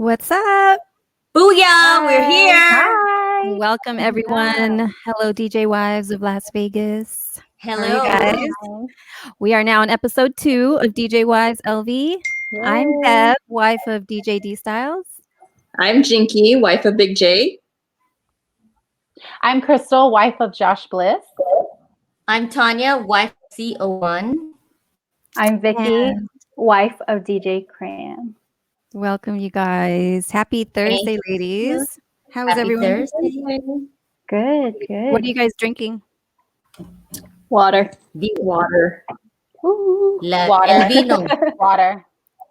What's up? Booyah! We're here. Hi. Welcome, everyone. Hello, DJ Wives of Las Vegas. How are you Hello. guys? We are now on episode 2 of DJ Wives LV. I'm Deb, wife of DJ D Styles. I'm Jinky, wife of Big J. I'm Crystal, wife of Josh Bliss. I'm Tanya, wife of CO1. I'm Vicky, wife of DJ Cran. Welcome, you guys. Happy Thursday, ladies. How is everyone? Thursday. Good. What are you guys drinking? Water. Deep Water. Water. El vino. Water.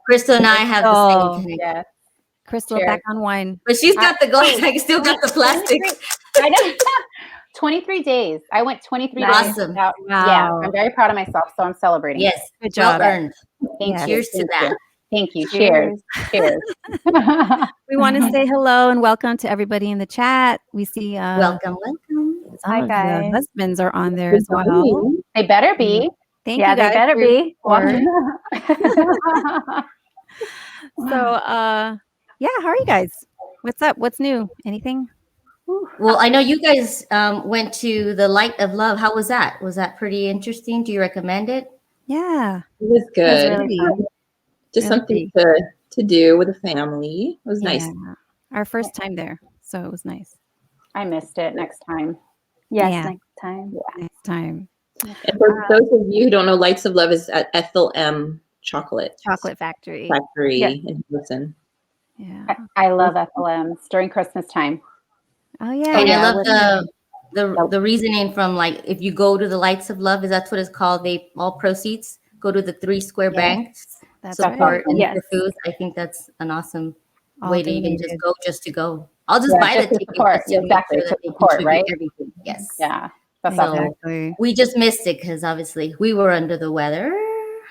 Crystal and I have the same thing. Yes. Crystal, Cheers. back on wine. But she's got the glass. I still got the plastic. I know. 23 days. I went 23 days. Awesome. Without, Wow. Yeah, I'm very proud of myself, so I'm celebrating. Yes. Good Well job. earned. Thank you. Cheers to that. Thank you. Cheers. Cheers. We want to say hello and welcome to everybody in the chat. We see Welcome. some Hi, of the guys. husbands are on there as well. They better be. Thank Yeah, you guys they better for your be. support. So, yeah, how are you guys? What's up? What's new? Anything? Well, I know you guys went to the Light of Love. How was that? Was that pretty interesting? Do you recommend it? Yeah. It was good. really fun. Just really something to do with a family. It was nice. Yeah. Our first time there, so it was nice. I missed it. Next time. Yes, Yeah. next time. Next time. And for those of you who don't know, Lights of Love is at Ethel M. Chocolate Factory. Factory Yes. in Houston. Yeah. I love FLMs during Christmas time. Oh yeah. And yeah, I love the reasoning from, like, if you go to the Lights of Love, that's what it's called. They all proceeds go to the 3 square Yes, banks. That's Support right. and Yes. the food. I think that's an awesome All way to even donated. just to go. I'll just Yeah, buy just the to ticket support. just to make Exactly, sure to that they support, contribute right? everything. Yes. Yeah. That's So- awesome. Exactly. We just missed it because obviously we were under the weather.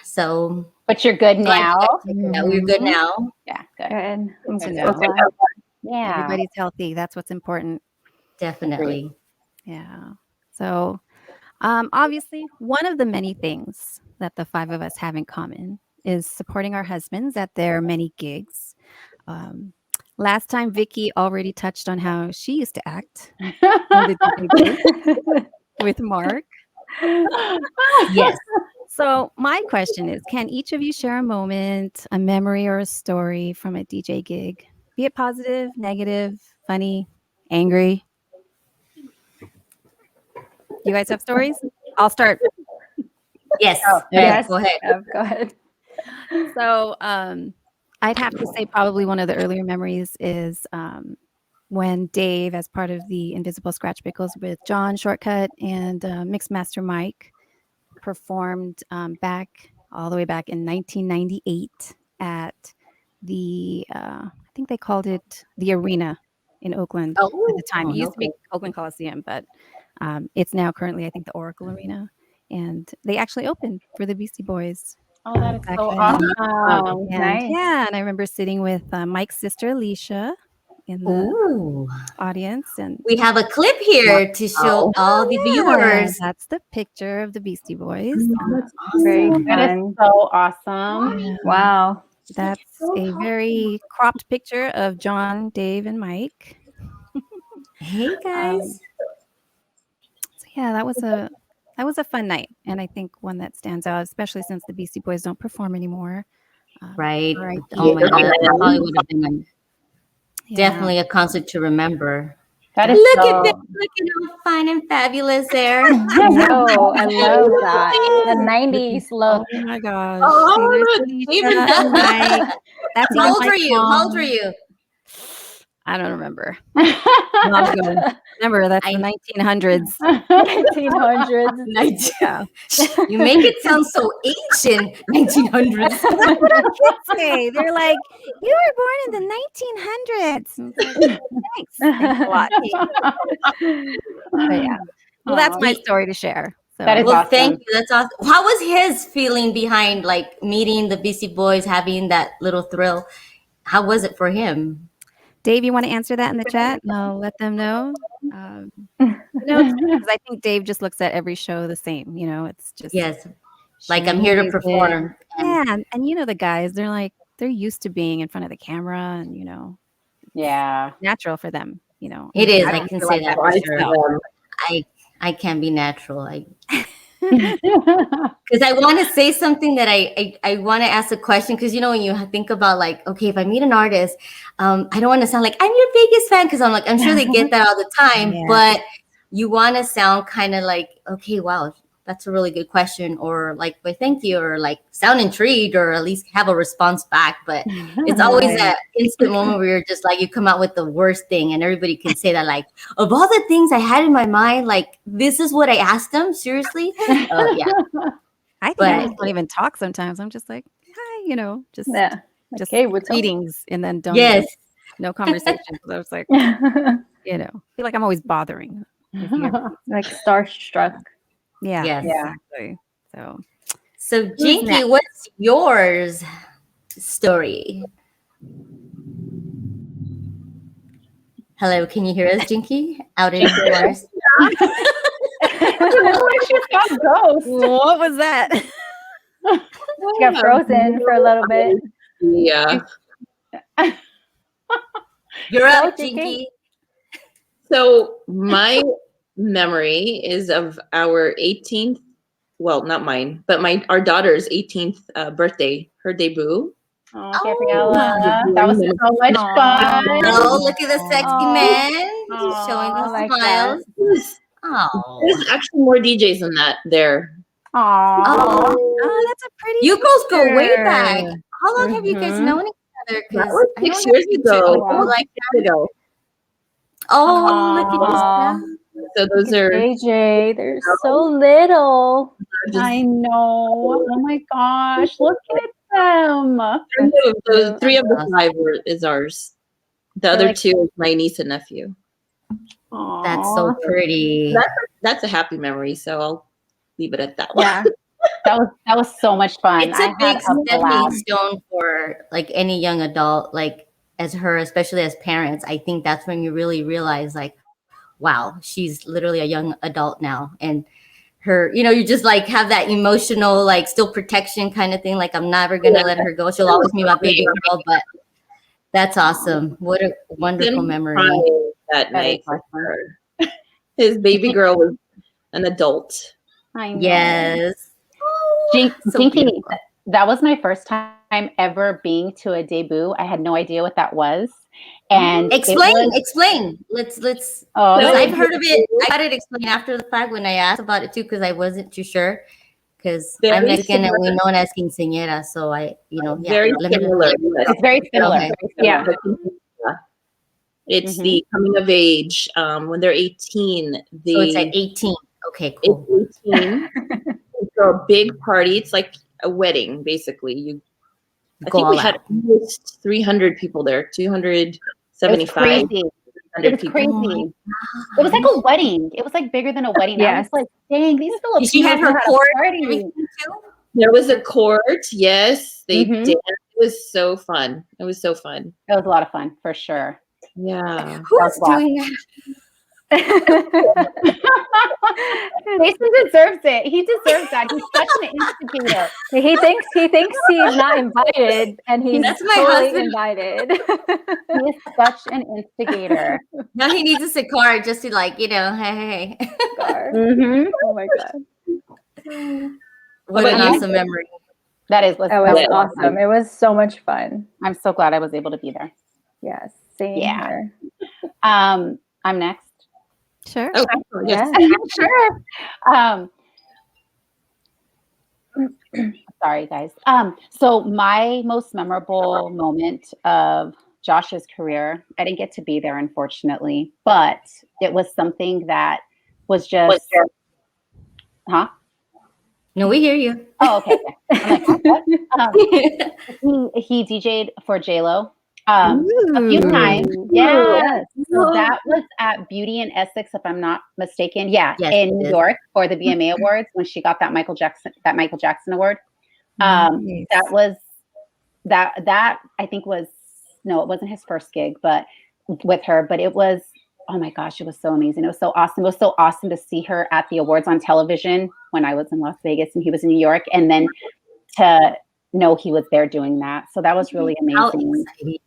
So But you're good now. yeah, we're good now. Yeah, good. Good. I'm Good so to know. glad. Yeah. Everybody's healthy. That's what's important. Definitely. Yeah. So, obviously, one of the many things that the 5 of us have in common is supporting our husbands at their many gigs. Last time, Vicky already touched on how she used to act in the DJ booth with Mark. Yes. So, my question is, can each of you share a moment, a memory, or a story from a DJ gig? Be it positive, negative, funny, angry. You guys have stories? I'll start. Yes. Yes. Go ahead. Go ahead. So I'd have to say probably one of the earlier memories is when Dave, as part of the Invisible Scratch Pickles with John Shortcut and Mixmaster Mike, performed all the way back in 1998 at the, I think they called it the Arena in Oakland at the time. It used to be Oakland Coliseum, but it's now currently, I think, the Oracle Arena. And they actually opened for the Beastie Boys. Oh, that is back so then. awesome. And, Nice. yeah, and I remember sitting with Mike's sister Alicia in the Ooh. audience, and We have a clip here to show all the viewers. that's the picture of the Beastie Boys. Very That is fun. so awesome. Yeah, Wow. that's a very cropped picture of John, Dave, and Mike. Hey guys. So yeah, that was a fun night, and I think one that stands out, especially since the Beastie Boys don't perform anymore. Right. R.I.P. Oh my God. That probably would have been Yeah. definitely a concert to remember. That is Look so, at them looking all fine and fabulous there. I know. I love that. The 90s look. Oh my gosh. Oh, See, there's even Alicia and Mike. That's How even old Mike's were you? How old mom. were you? I don't remember. Long ago. Remember, that's the 1900s. 1900s. Yeah. You make it sound so ancient. 1900s. That's what our kids say. They're like, you were born in the 1900s. And it's like, Thanks. Thanks a lot. Kate. But yeah. Well, that's my story to share. So That is Well, awesome. thank you. That's awesome. How was his feeling behind, like, meeting the Beastie Boys, having that little thrill? How was it for him? Dave, you want to answer that in the chat? No, let them know. Because I think Dave just looks at every show the same. You know, it's just Yes. Like, I'm here to music. perform. And Yeah, and you know the guys, they're they're used to being in front of the camera, and Yeah. natural for them. It is. I I don't can feel say like that that for myself. sure. I can't be natural. Because I want to say something that I want to ask a question, because when you think about like, okay, if I meet an artist, I don't want to sound like I'm your biggest fan, because I'm sure they get that all the time, Yeah. but you want to sound kind of like, okay, wow, that's a really good question, or like, well, thank you, or like sound intrigued, or at least have a response back. But it's always Right. that instant moment where you're just like, you come out with the worst thing, and everybody can say that, like, of all the things I had in my mind, like, this is what I asked them. Seriously? Yeah. I think But- I just don't even talk sometimes. I'm just like, hi, just Yeah. just Okay, what's up? greetings, and then don't Yes. no conversation. So I was like, feel like I'm always bothering. If you ever, Like starstruck. yeah, Yes. exactly. So So, next? Jinky, what's yours story? Hello, can you hear us, Jinky? Out in Mars? She's got ghosts. what was that? She got frozen for a little bit. Yeah. You're up, Jinky. Jinky. So my memory is of our 18th, well, not mine, but our daughter's 18th birthday, her debut. Oh, Gabriella. Oh. That was so much fun. Oh, look at the sexy Aw. man. Aw, Showing I the like smiles. There's Oh. actually more DJs than that there. Aw. Oh, that's a pretty. You girls go way picture. back. How long have you guys Mhm. known each other? That Because was I don't 6 have years pictures ago. of you Almost like 6 years ago. Oh, look at Aw. this. So those are AJ, they're so little. just I know. Oh my gosh. Look at them. three of the five is ours. The other like- two is my niece and nephew. That's so Aw. pretty. That's a happy memory, so I'll leave it at that one. Yeah. That was so much fun. It's a I big had a stepping blast. stone for like any young adult, like as her, especially as parents. I think that's when you really realize, like, wow, she's literally a young adult now, and her, you just like have that emotional, like, still protection kind of thing. Like, I'm never gonna let her go. She'll always be my baby girl. But that's awesome. What a wonderful Didn't memory. cry that That night is for awesome. her. His baby girl was an adult. I know. Yes. So Jinky, beautiful. that was my first time ever being to a debut. I had no idea what that was. And Explain. Let's. Oh, Because So- I've heard of it. I got it explained after the fact when I asked about it too, because I wasn't too sure. Because I'm Very Mexican and we similar. known as quinceañera, so I, yeah. Very let me just- similar. Yes. it's very similar. Okay. Yeah. It's Mhm. the coming of age. When they're 18, So it's at 18. Okay, cool. it's 18. So a big party. It's like a wedding, basically. I Go think we all had out. almost 300 people there, It was 275. crazy. 300 It was people. crazy. It was like a wedding. It was like bigger than a wedding. I Yes. was like, dang, these Filipinos She had her know how to court and party. everything too. There was a court. Yes, they Mhm. did. It was so fun. It was so fun. It was a lot of fun for sure. Yeah. Who's Wow. doing that? Jason deserves it. He deserves that. He's such an instigator. he thinks he's not invited, and he's That's my totally husband. invited. He is such an instigator. Now he needs a cigar just to, like, hey. Mm-hmm. Oh my god. What an about you? awesome memory. That was That was Yeah. awesome. It was so much fun. I'm so glad I was able to be there. Yes. Same Yeah. here. I'm next. Sure. Oh, yes. Sure. Sorry, guys. So my most memorable moment of Josh's career, I didn't get to be there, unfortunately, but it was something that was just, huh? No, we hear you. Oh, okay. I'm like, what? He DJ'd for JLo a few times. Yeah. So that was at Beauty and Essex, if I'm not mistaken. Yeah, Yes, in it New is. York for the BMA Awards when she got that Michael Jackson award. Nice. That was that I think was, no, it wasn't his first gig, but with her. But it was, oh my gosh, it was so amazing. It was so awesome. It was so awesome to see her at the awards on television when I was in Las Vegas and he was in New York, and then to know he was there doing that. So that was really How amazing. exciting.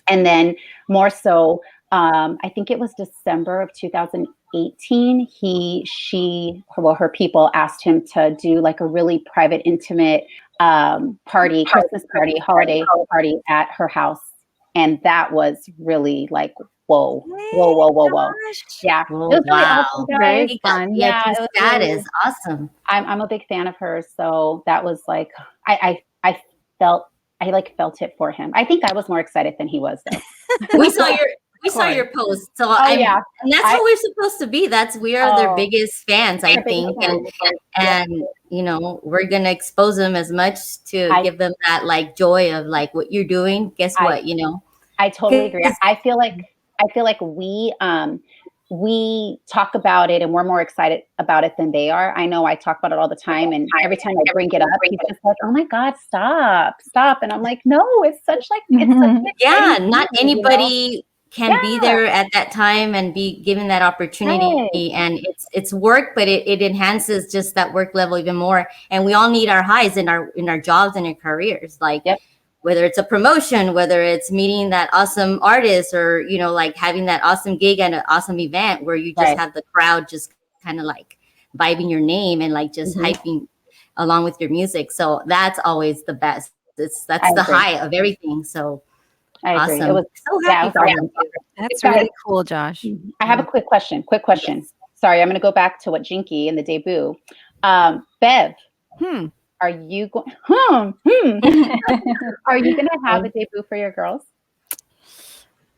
And then more so, I think it was December of 2018. Her people asked him to do like a really private, intimate party, Christmas party, holiday party at her house. And that was really like, whoa. Yeah. Oh, It was really wow. awesome, guys. Very fun. Yeah, Yeah, it was that really- is awesome. I'm a big fan of hers, so that was like I felt it for him. I think I was more excited than he was though. We saw your post. So yeah. and that's how we're supposed to be. We are their Oh. biggest fans, I Their biggest think. fans. And you know, we're gonna expose them as much to give them that like joy of like what you're doing. Guess what? You know. I totally agree. I feel like we talk about it and we're more excited about it than they are. I know I talk about it all the time, and every time I bring it up, he's just like, "Oh my God, stop!" And I'm like, "No, it's such like Yeah, not thing, anybody can be there at that time and be given that opportunity. And it's work, but it enhances just that work level even more. And we all need our highs in our jobs and in careers, like whether it's a promotion, whether it's meeting that awesome artist, or you know, like having that awesome gig and an awesome event where you just have the crowd just kind of like vibing your name and like just hyping along with your music. So that's always the best. That's the high of everything. So I agree. awesome. It was so happy for you. That's really cool, Josh. I have a quick question. Sorry, I'm going to go back to what Jinky in the debut. Bev, are you going? Are you going to have a debut for your girls?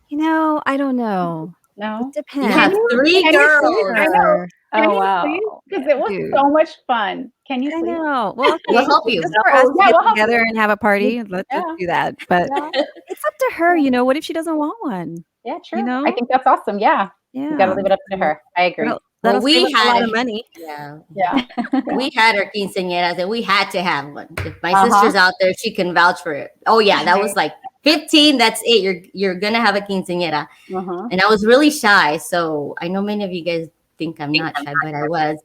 You know, I don't know. No, it depends. You have 3 girls. I know. Oh wow! Because it was so much fun. Can you? I know. Well, we'll help you. Just for us to get we'll help together and have a party. Let's do that. But it's up to her. You know, what if she doesn't want one? Yeah, true. You know? I think that's awesome. Yeah, you got to leave it up to her. I agree. Well, we had a lot of money. Yeah. We had our quinceañeras and we had to have one. If my sister's out there, she can vouch for it. Oh yeah, that was like 15. That's it. You're gonna have a quinceañera. And I was really shy, so I know many of you guys think I'm not shy, but I was.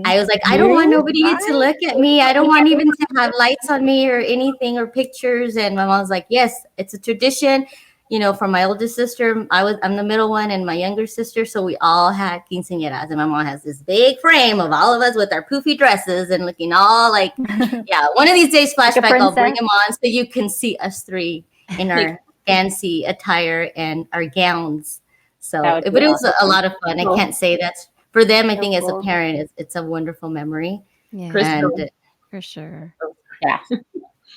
I was like, I don't want nobody to look at me. I don't want even to have lights on me or anything or pictures. And my mom was like, yes, it's a tradition. You know, from my oldest sister, I'm the middle one, and my younger sister, so we all had quinceañeras, and my mom has this big frame of all of us with our poofy dresses and looking all like, one of these days, flashback, I'll bring them on so you can see us 3 in our fancy attire and our gowns. So, but it was a lot of fun. I can't say that's for them. I think as a parent, it's a wonderful memory. Yeah, and, for sure. Yeah.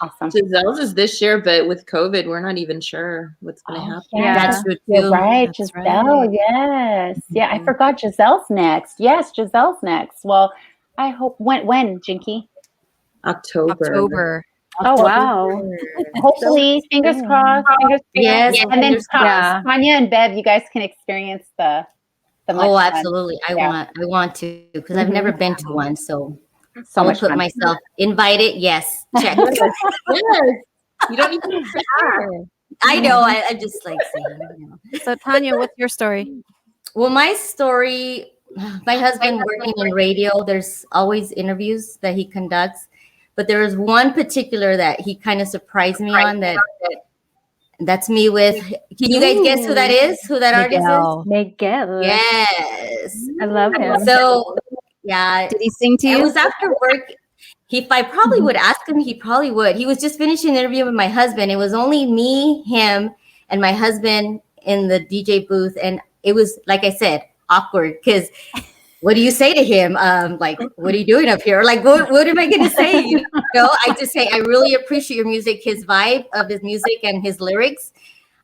Awesome. Giselle's is this year, but with COVID, we're not even sure what's going to happen. Yeah, that's true too. You're right, That's Giselle. right. Yes. Yeah, I forgot Giselle's next. Yes, Giselle's next. Well, I hope when Jinky? October. Oh wow. Hopefully, fingers crossed. Yes. And then Tanya and Bev, you guys can experience the Oh, absolutely. I want to, because I've never been to one, so much put myself invited. Yes, check. Yes. You don't even have to ask. I know. I just like saying. You know. So Tanya, what's your story? Well, my story. My husband working in radio. There's always interviews that he conducts, but there was one particular that he kind of surprised me on. That's me with. Can you guys guess who that is? Who that artist is? Miguel. Yes, I love him. So. Yeah. Did he sing to you? It was after work. If I probably would ask him, he probably would. He was just finishing an interview with my husband. It was only me, him, and my husband in the DJ booth. And it was, like I said, awkward because what do you say to him? Like, what are you doing up here? Like, what am I going to say? You know, I just say, I really appreciate your music, his vibe of his music and his lyrics.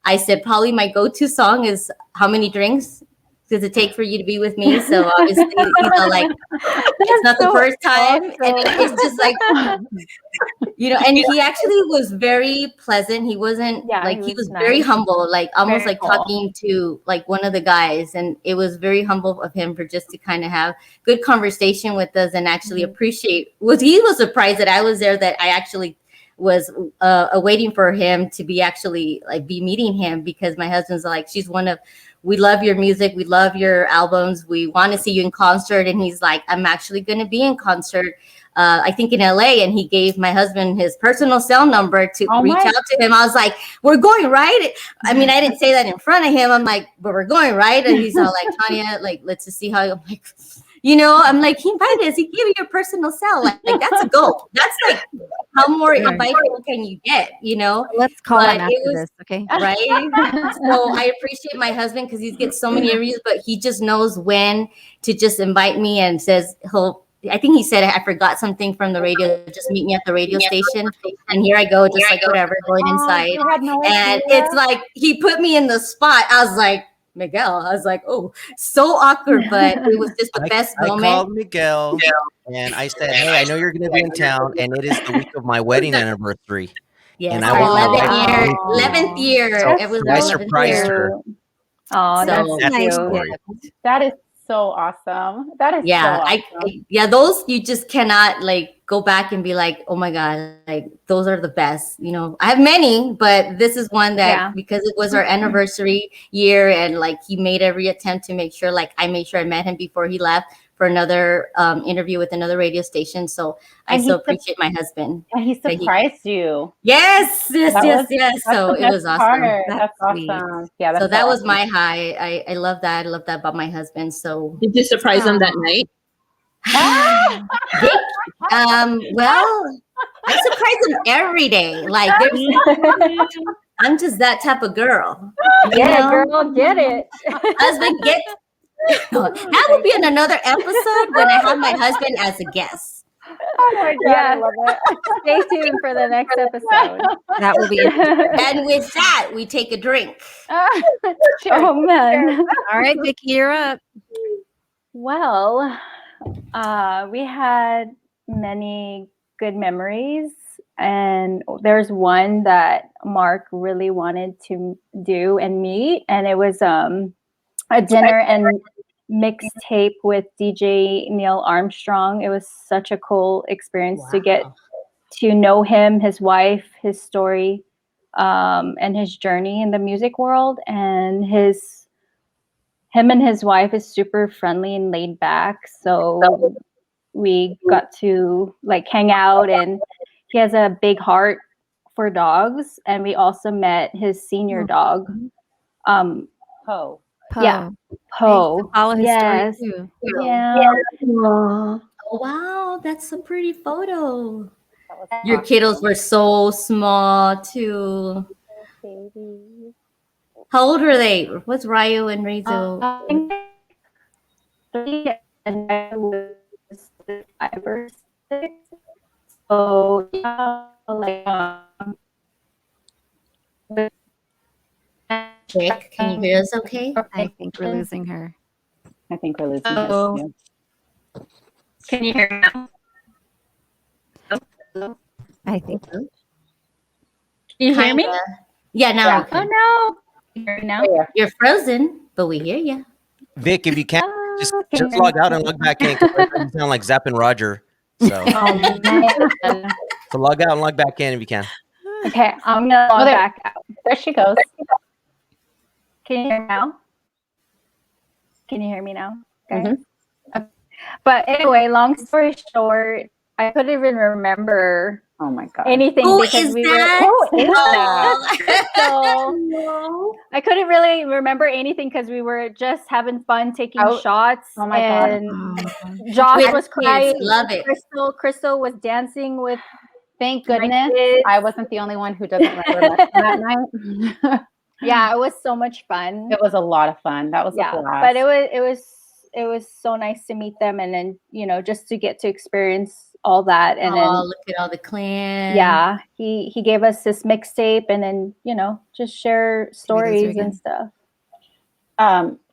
I said, probably my go-to song is How Many Drinks does it take for you to be with me? So obviously, he's all like, it's not the first time. Awesome. And it's just like, you know, and he actually was very pleasant. He wasn't he was nice. Very humble, like almost very like talking to like one of the guys. And it was very humble of him for just to kind of have good conversation with us and actually appreciate. He was surprised that I was there, that I actually was waiting for him to be actually like be meeting him, because my husband's like, we love your music. We love your albums. We want to see you in concert. And he's like, I'm actually going to be in concert I think in LA, and he gave my husband his personal cell number to reach out to him. I was like, we're going, right? I mean, I didn't say that in front of him. I'm like, but we're going, right? And he's all like, Tanya, like, let's just see how. I'm like, I'm like, he invited us. He gave you your personal cell. Like that's a goal. That's like, how more invitable can you get, Let's call him after this, okay? Right? So I appreciate my husband because he gets so many interviews, but he just knows when to just invite me and says I think he said, I forgot something from the radio. Just meet me at the radio station. And here I go, just like whatever, going inside. And it's like, he put me in the spot. I was like, Miguel. I was like, oh, so awkward, but it was just the best moment. I called Miguel and I said, hey, I know you're going to be in town, and it is the week of my wedding anniversary. Yes, and our 11th year. So it was I surprised her. Oh, that's nice. That is so awesome. That is so awesome. Those you just cannot like go back and be like, oh my God, like those are the best. I have many, but this is one that because it was our anniversary year, and like he made every attempt to make sure, like I made sure I met him before he left for another interview with another radio station. So I so appreciate my husband. And he surprised you. Yes. So it was awesome. That's awesome. Yeah. So that was my high. I love that. I love that about my husband. So did you surprise him that night? Well, I surprise him every day. Like I'm just that type of girl. Girl, get it. Husband, get. That will be in another episode when I have my husband as a guest. Oh my God, I love it. Stay tuned for the next episode. That will be interesting. And with that, we take a drink. Oh man. All right, Vicky, you're up. Well, we had many good memories, and there's one that Mark really wanted to do and meet, and it was a dinner and mixtape with DJ Neil Armstrong. It was such a cool experience to get to know him, his wife, his story, and his journey in the music world. And him and his wife is super friendly and laid back. So we got to like hang out, and he has a big heart for dogs. And we also met his senior dog, Poe. Yeah, Poe. Follow his story too. Yeah. Oh, wow, that's a pretty photo. Your kiddos were so small too. How old were they? What's Ryo and Rizzo? And I was 5 or 6. So like Rick, can you hear us okay? I think we're losing her. I think we're losing her. Yeah. Can you hear me now? I think so. Can you hear me? Yeah, now we can. Oh no. You hear me now? You're frozen, but we hear you. Vic, if you can, just log out and log back in. 'Cause you sound like Zapp and Roger. So, so log out and log back in if you can. Okay, I'm gonna log back out. There she goes. Can you hear me now? Can you hear me now? Okay. Okay. But anyway, long story short, I couldn't even remember anything because we So I couldn't really remember anything because we were just having fun taking shots. Oh my God. Josh was crying. Love it. Crystal was dancing with. Thank goodness I wasn't the only one who doesn't remember much that night. Yeah, it was so much fun. It was a lot of fun. That was a blast. But it was so nice to meet them, and then just to get to experience all that, and then look at all the clan. Yeah, he gave us this mixtape, and then just share stories and stuff.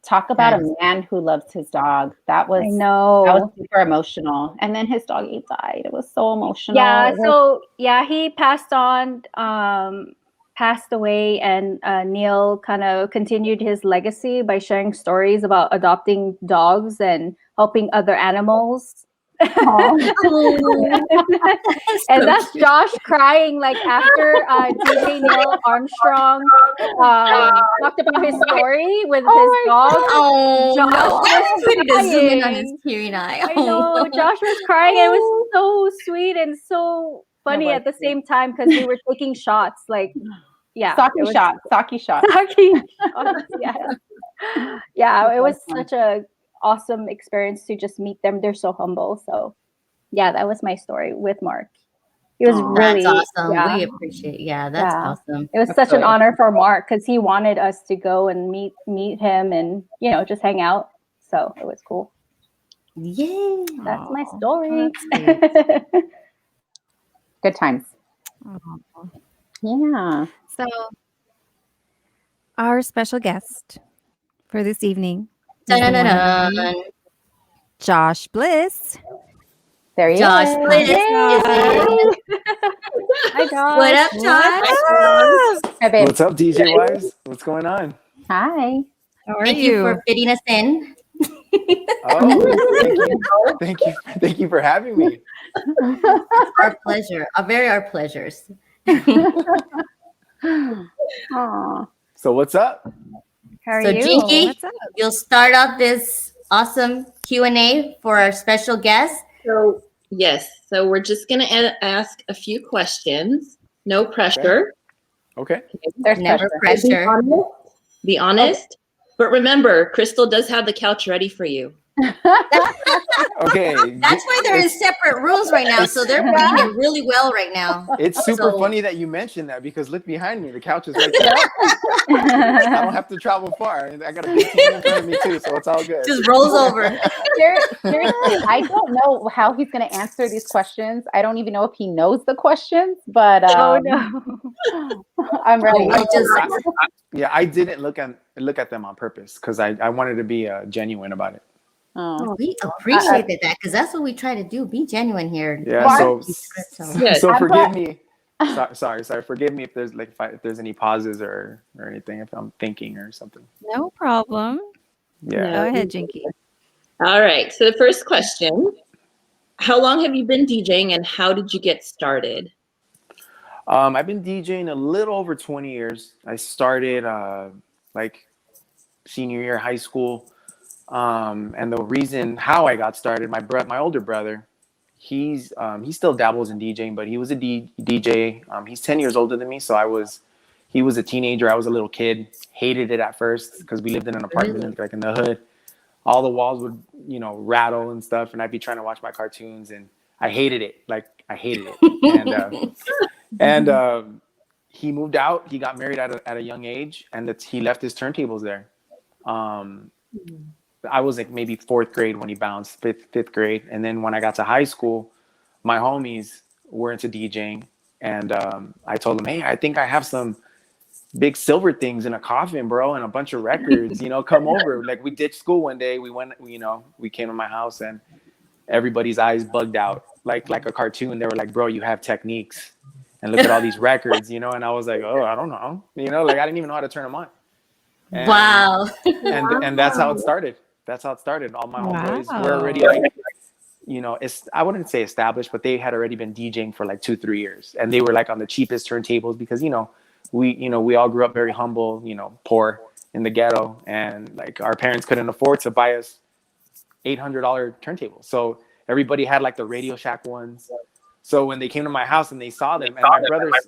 Talk about a man who loves his dog. That was that was super emotional. And then his doggy died. It was so emotional. Yeah, he passed away, and Neil kind of continued his legacy by sharing stories about adopting dogs and helping other animals. And that's Josh crying like after DJ Neil Armstrong talked about his story with his dog. Oh, Josh was to zoom in on his teary eye. I know. Josh was crying. It was so sweet and so funny at the same time because we were taking shots. Like, yeah, Sake shot. Sake shots, yeah, it was such a awesome experience to just meet them. They're so humble. So, yeah, that was my story with Mark. It was really awesome. Yeah. We appreciate. Yeah, that's awesome. It was such an honor for Mark because he wanted us to go and meet him and just hang out. So it was cool. Yay! That's my story. Good times. Yeah. So, our special guest for this evening, is the one and only Josh Bliss. There you Josh go. Bliss. Hi, Josh. What up, Josh? Hi, babe. What's up, DJ Wives? What's going on? Hi. How are Thank you for fitting us in. Oh, thank you for having me. Our pleasure. Our pleasures. Aw. So what's up? How are So you? Jinky, What's up? you'll start off this awesome Q&A for our special guest. So yes, so we're just gonna ask a few questions. No pressure. Okay. There's Never pressure. pressure. Be honest. But remember, Crystal does have the couch ready for you. Okay. That's why they're in separate rooms right now. So they're being it really well right now. It's super So- funny that you mentioned that because look behind me, the couch is right there. I don't have to travel far. I got a big TV in front of me too, so it's all good. Just rolls over. Seriously, I don't know how he's going to answer these questions. I don't even know if he knows the questions, but Oh no. I'm ready. I I didn't look at them on purpose because I wanted to be genuine about it. Oh. We appreciate that because that's what we try to do. Be genuine here. Yeah. So Yes. so I'm forgive me. Sorry. Forgive me if there's if there's any pauses or anything if I'm thinking or something. No problem. Yeah. Go ahead, Jinky. All right. So the first question: how long have you been DJing, and how did you get started? I've been DJing a little over 20 years. I started like senior year of high school. And the reason how I got started, my older brother, he still dabbles in DJing, but he was a DJ. He's 10 years older than me. So he was a teenager. I was a little kid, hated it at first because we lived in an apartment like in the hood. All the walls would, rattle and stuff. And I'd be trying to watch my cartoons and I hated it. Like I hated it. And he moved out. He got married at a young age, and he left his turntables there. I was like maybe fourth grade when he bounced, fifth grade, and then when I got to high school, my homies were into DJing, and I told them, "Hey, I think I have some big silver things in a coffin, bro, and a bunch of records. Come over." Like we ditched school one day. We went, we came to my house, and everybody's eyes bugged out like a cartoon. They were like, "Bro, you have techniques." And look at all these records, and I was like, oh, I don't know, like I didn't even know how to turn them on. And, Wow. And that's how it started. That's how it started. All my homeboys were already like, I wouldn't say established, but they had already been DJing for like 2-3 years, and they were like on the cheapest turntables because we all grew up very humble, poor in the ghetto, and like our parents couldn't afford to buy us $800 turntables. So everybody had like the Radio Shack ones. So when they came to my house and they saw them, and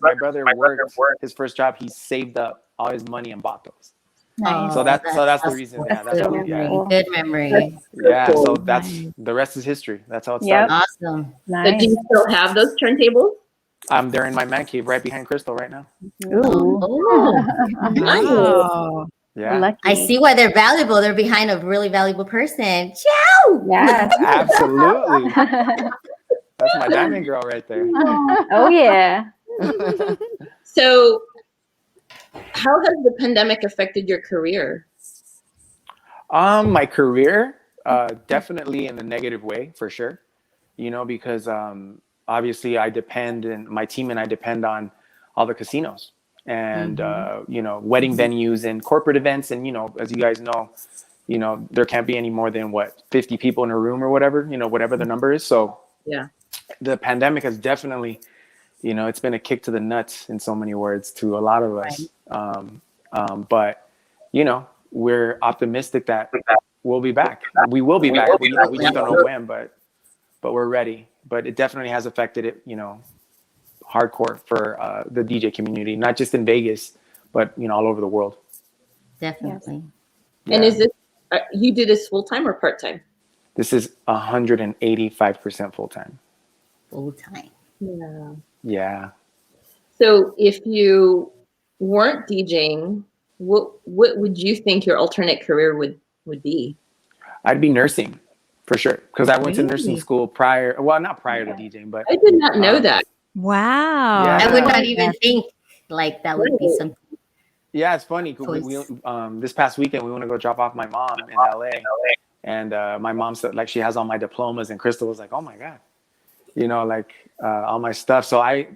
my brother worked his first job, he saved up all his money and bought those. Nice. So that's the reason. Yeah, that's Good memory. Yeah, so that's the rest is history. That's how it started. Awesome. So do you still have those turntables? They're in my man cave right behind Crystal right now. Wow. Yeah, Lucky. I see why they're valuable. They're behind a really valuable person. Ciao. Yes. absolutely. That's my diamond girl right there. Oh yeah. So how has the pandemic affected your career? My career, definitely in a negative way, for sure. Because obviously my team and I depend on all the casinos and, wedding venues and corporate events. And, as you guys know, there can't be any more than 50 people in a room or whatever, whatever the number is. So Yeah. The pandemic has definitely, it's been a kick to the nuts in so many words to a lot of us. But, we're optimistic that we'll be back. We will be back. We just don't know when, but we're ready. but it definitely has affected it, hardcore for the DJ community, not just in Vegas, but all over the world. Definitely. Yeah. And is this you do this full time or part time? This is 185% full time. Full time. Yeah. Yeah. So if you weren't DJing, what would you think your alternate career would be? I'd be nursing for sure, because I went to nursing Really? school prior. Well, not prior to DJing, but I did not know that. Wow. Yeah. I would not even think like that would be something. yeah, it's funny. We this past weekend we want to go drop off my mom in LA, and my mom said like she has all my diplomas, and Crystal was like, "Oh my god," all my stuff. So I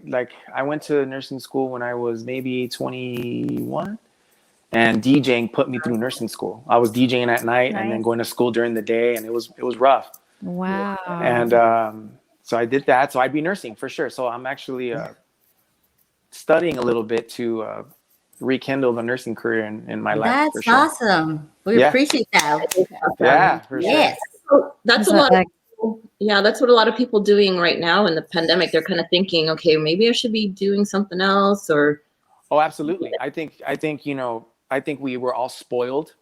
went to nursing school when I was maybe 21. And DJing put me through nursing school. I was DJing at night and then going to school during the day, and it was rough. Wow. And so I did that. So I'd be nursing for sure. So I'm actually studying a little bit to rekindle the nursing career in my life. That's for sure. awesome. We appreciate that. Yeah, for sure. Yes. So that's a lot. Yeah, that's what a lot of people doing right now in the pandemic. They're kind of thinking, okay, maybe I should be doing something else, or. Oh, absolutely. I think we were all spoiled,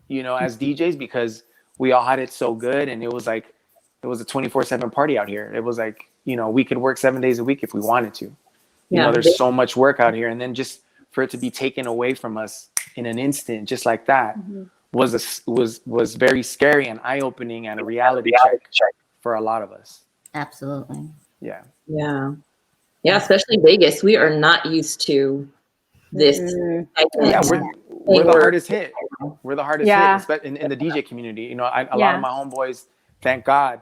as DJs, because we all had it so good, and it was a 24/7 party out here. It was like, we could work 7 days a week if we wanted to. There's so much work out here, and then just for it to be taken away from us in an instant, just like that, was very scary and eye-opening and a reality check for a lot of us. Absolutely. Yeah. Yeah. Yeah, especially Vegas. We are not used to this. Yeah, we're the hardest hit. We're the hardest hit in the DJ community. A lot of my homeboys, thank God,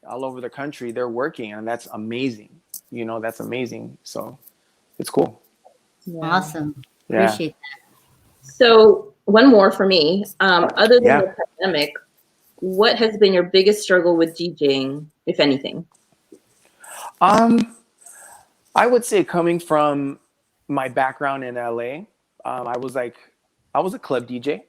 all over the country, they're working, and that's amazing. That's amazing. So it's cool. Awesome. Yeah. Appreciate that. So one more for me. Other than the pandemic, what has been your biggest struggle with DJing, if anything? I would say, coming from my background in LA, I was a club DJ,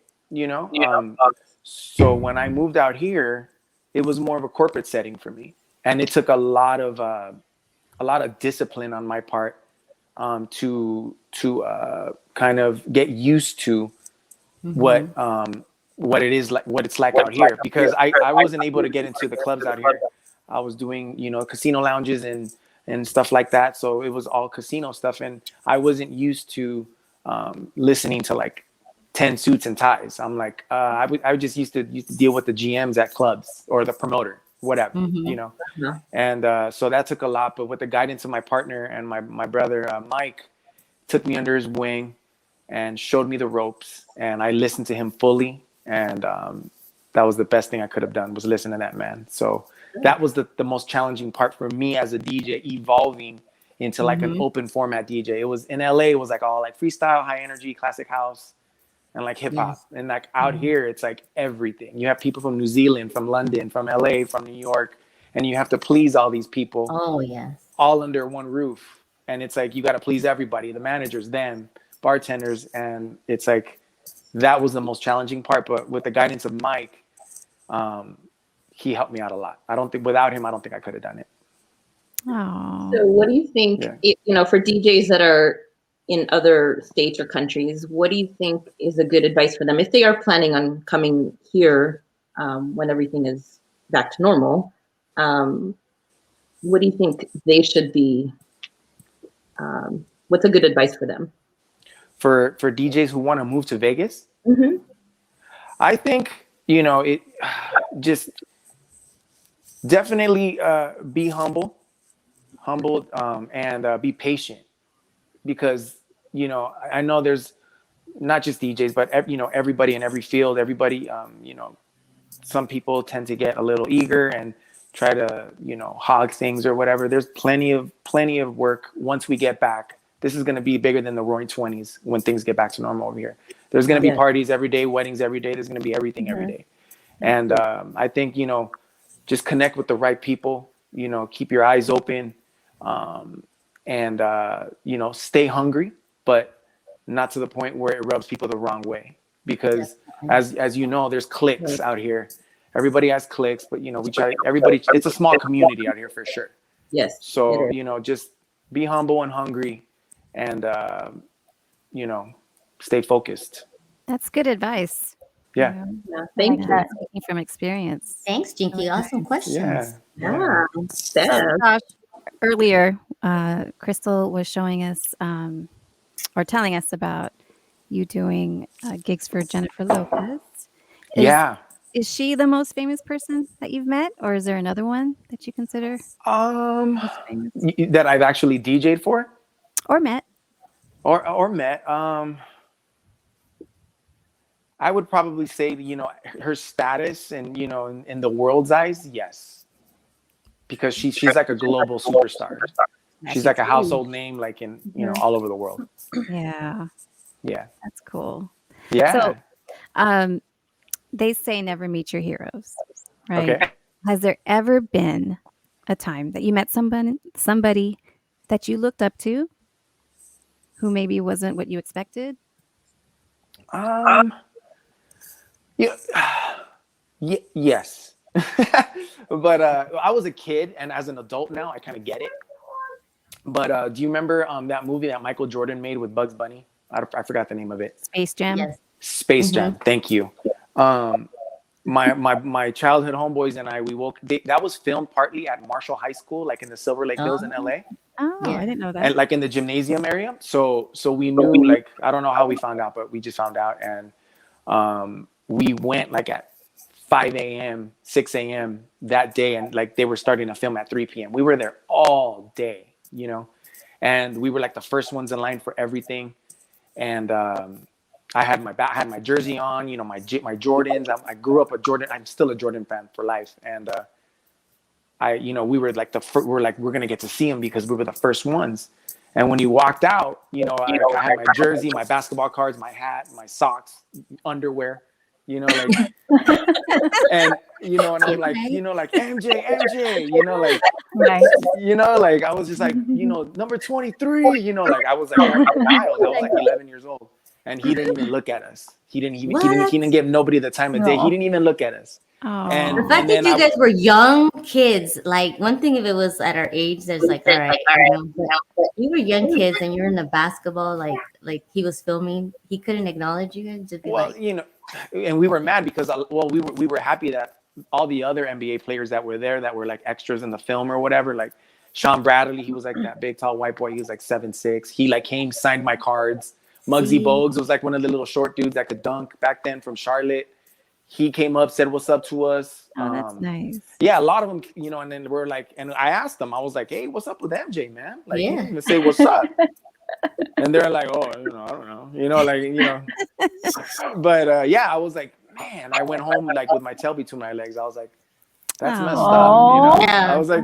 so when I moved out here, it was more of a corporate setting for me, and it took a lot of discipline on my part to kind of get used to what it is like, what it's like out here, because I wasn't able to get into the clubs out here. I was doing casino lounges and stuff like that, so it was all casino stuff, and I wasn't used to listening to like 10 suits and ties. I'm like, I just used to deal with the GMs at clubs or the promoter, whatever, and so that took a lot. But with the guidance of my partner and my brother Mike, took me under his wing and showed me the ropes, and I listened to him fully, and that was the best thing I could have done, was listen to that man. So that was the most challenging part for me as a DJ, evolving into like an open format DJ. It was in LA, it was like all like freestyle, high energy, classic house, and like hip hop. And like out here, it's like everything. You have people from New Zealand, from London, from LA, from New York, and you have to please all these people. Oh, yes. All under one roof. And it's like, you got to please everybody, the managers, them, bartenders. And it's like, that was the most challenging part. But with the guidance of Mike, he helped me out a lot. Without him, I don't think I could have done it. Oh. So what do you think, for DJs that are in other states or countries, what do you think is a good advice for them if they are planning on coming here when everything is back to normal? What do you think they should be? What's a good advice for them? For DJs who want to move to Vegas? I think, it just definitely be humble, and be patient, because I know there's not just DJs, but everybody in every field, some people tend to get a little eager and try to hog things or whatever. There's plenty of work once we get back. This is going to be bigger than the Roaring 20s when things get back to normal over here. There's going to be parties every day, weddings every day. There's going to be everything every day. And I think, just connect with the right people, keep your eyes open, and stay hungry, but not to the point where it rubs people the wrong way. Because as there's cliques out here. Everybody has cliques, but we try, everybody, it's a small community out here for sure. Yes. So, you know, just be humble and hungry and, you know, stay focused. That's good advice. Yeah. Yeah, thank you. Speaking from experience. Thanks, Jinky. Awesome questions. Yeah. So, Josh, earlier, Crystal was showing us or telling us about you doing gigs for Jennifer Lopez. Is she the most famous person that you've met, or is there another one that you consider most famous? That I've actually DJ'd for? Or met. Or met. I would probably say, you know, her status and, you know, in the world's eyes, yes. Because she's like a global superstar. She's like a household name, like in, you know, all over the world. Yeah. Yeah. That's cool. Yeah. So, they say never meet your heroes, right? Okay. Has there ever been a time that you met somebody that you looked up to who maybe wasn't what you expected? Yes. But I was a kid, and as an adult now, I kind of get it. But do you remember that movie that Michael Jordan made with Bugs Bunny? I forgot the name of it. Space Jam. Yes. Space Jam. Thank you. My childhood homeboys and I, that was filmed partly at Marshall High School, like in the Silver Lake Hills in LA. Oh, I didn't know that. And like in the gymnasium area. So we knew, like, I don't know how we found out, but we just found out. And we went like at 5 a.m., 6 a.m. that day. And like they were starting to film at 3 p.m. We were there all day, you know, and we were like the first ones in line for everything. And I had my jersey on, you know, my Jordans. I grew up a Jordan. I'm still a Jordan fan for life. And we were like we're gonna get to see him because we were the first ones. And when he walked out, you know, I had my jersey, my basketball cards, my hat, my socks, underwear, you know, like, and you know, and I'm like, you know, like MJ, you know, like, Nice. you know, like I was just like, you know, number 23, you know, like I was like wild. I was like 11 years old. And he didn't even look at us. He didn't give nobody the time of day. He didn't even look at us. And the fact that you guys were young kids, like one thing if it was at our age, there's like, all right, but you were young kids and you're in the basketball, like he was filming, he couldn't acknowledge you guys. Just be you know, and we were mad because we were happy that all the other NBA players that were there that were like extras in the film or whatever, like Sean Bradley, he was like that big tall white boy. He was like 7'6". He like came, signed my cards. Muggsy Bogues was like one of the little short dudes that could dunk back then from Charlotte. He came up, said what's up to us. Oh, that's nice. Yeah, a lot of them, you know, and then we're like, and I asked them, I was like, hey, what's up with MJ, man? Like, you didn't even say what's up. And they're like, oh, you know, I don't know. You know, like, you know. But yeah, I was like, man, I went home like with my tail between my legs. I was like, that's messed up. You know? I was like,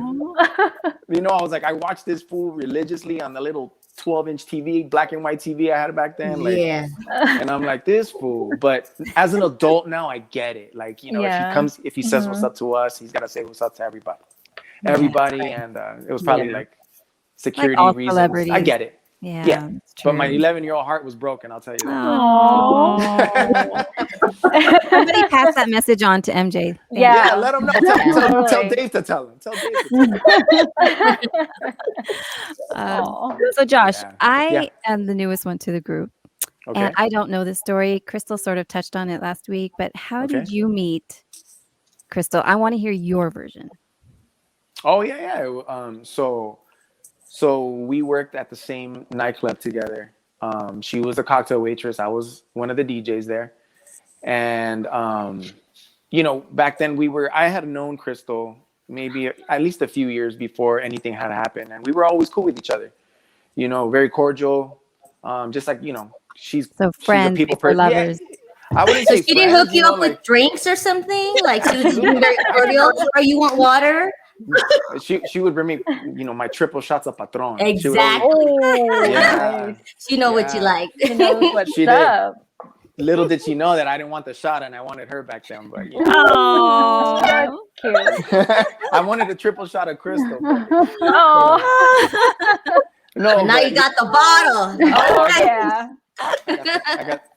you know, I was like, I watched this fool religiously on the little 12-inch TV, black and white TV I had back then. Like, and I'm like, this fool. But as an adult now, I get it. Like, you know, if he says what's up to us, he's got to say what's up to everybody. And it was probably like security like reasons. I get it. Yeah. But my 11-year-old heart was broken, I'll tell you that. Somebody pass that message on to MJ. Yeah, let him know. Tell Dave to tell him. So Josh, I am the newest one to the group. Okay. And I don't know this story. Crystal sort of touched on it last week, but how did you meet Crystal? I want to hear your version. Oh, yeah. So we worked at the same nightclub together. She was a cocktail waitress. I was one of the DJs there. And, you know, back then I had known Crystal maybe at least a few years before anything had happened. And we were always cool with each other, you know, very cordial. Just like, you know, she's a people person. Lovers. Yeah, I wouldn't say she didn't hook you up with drinks or something? Like she was very cordial? Or you want water? She would bring me, you know, my triple shots of Patron. Exactly. She know what you like. She knows what's she up. Did. Little did she know that I didn't want the shot and I wanted her back then. But you know. Oh, cute. I wanted a triple shot of Crystal. Oh. No, now you got the bottle. Oh yeah.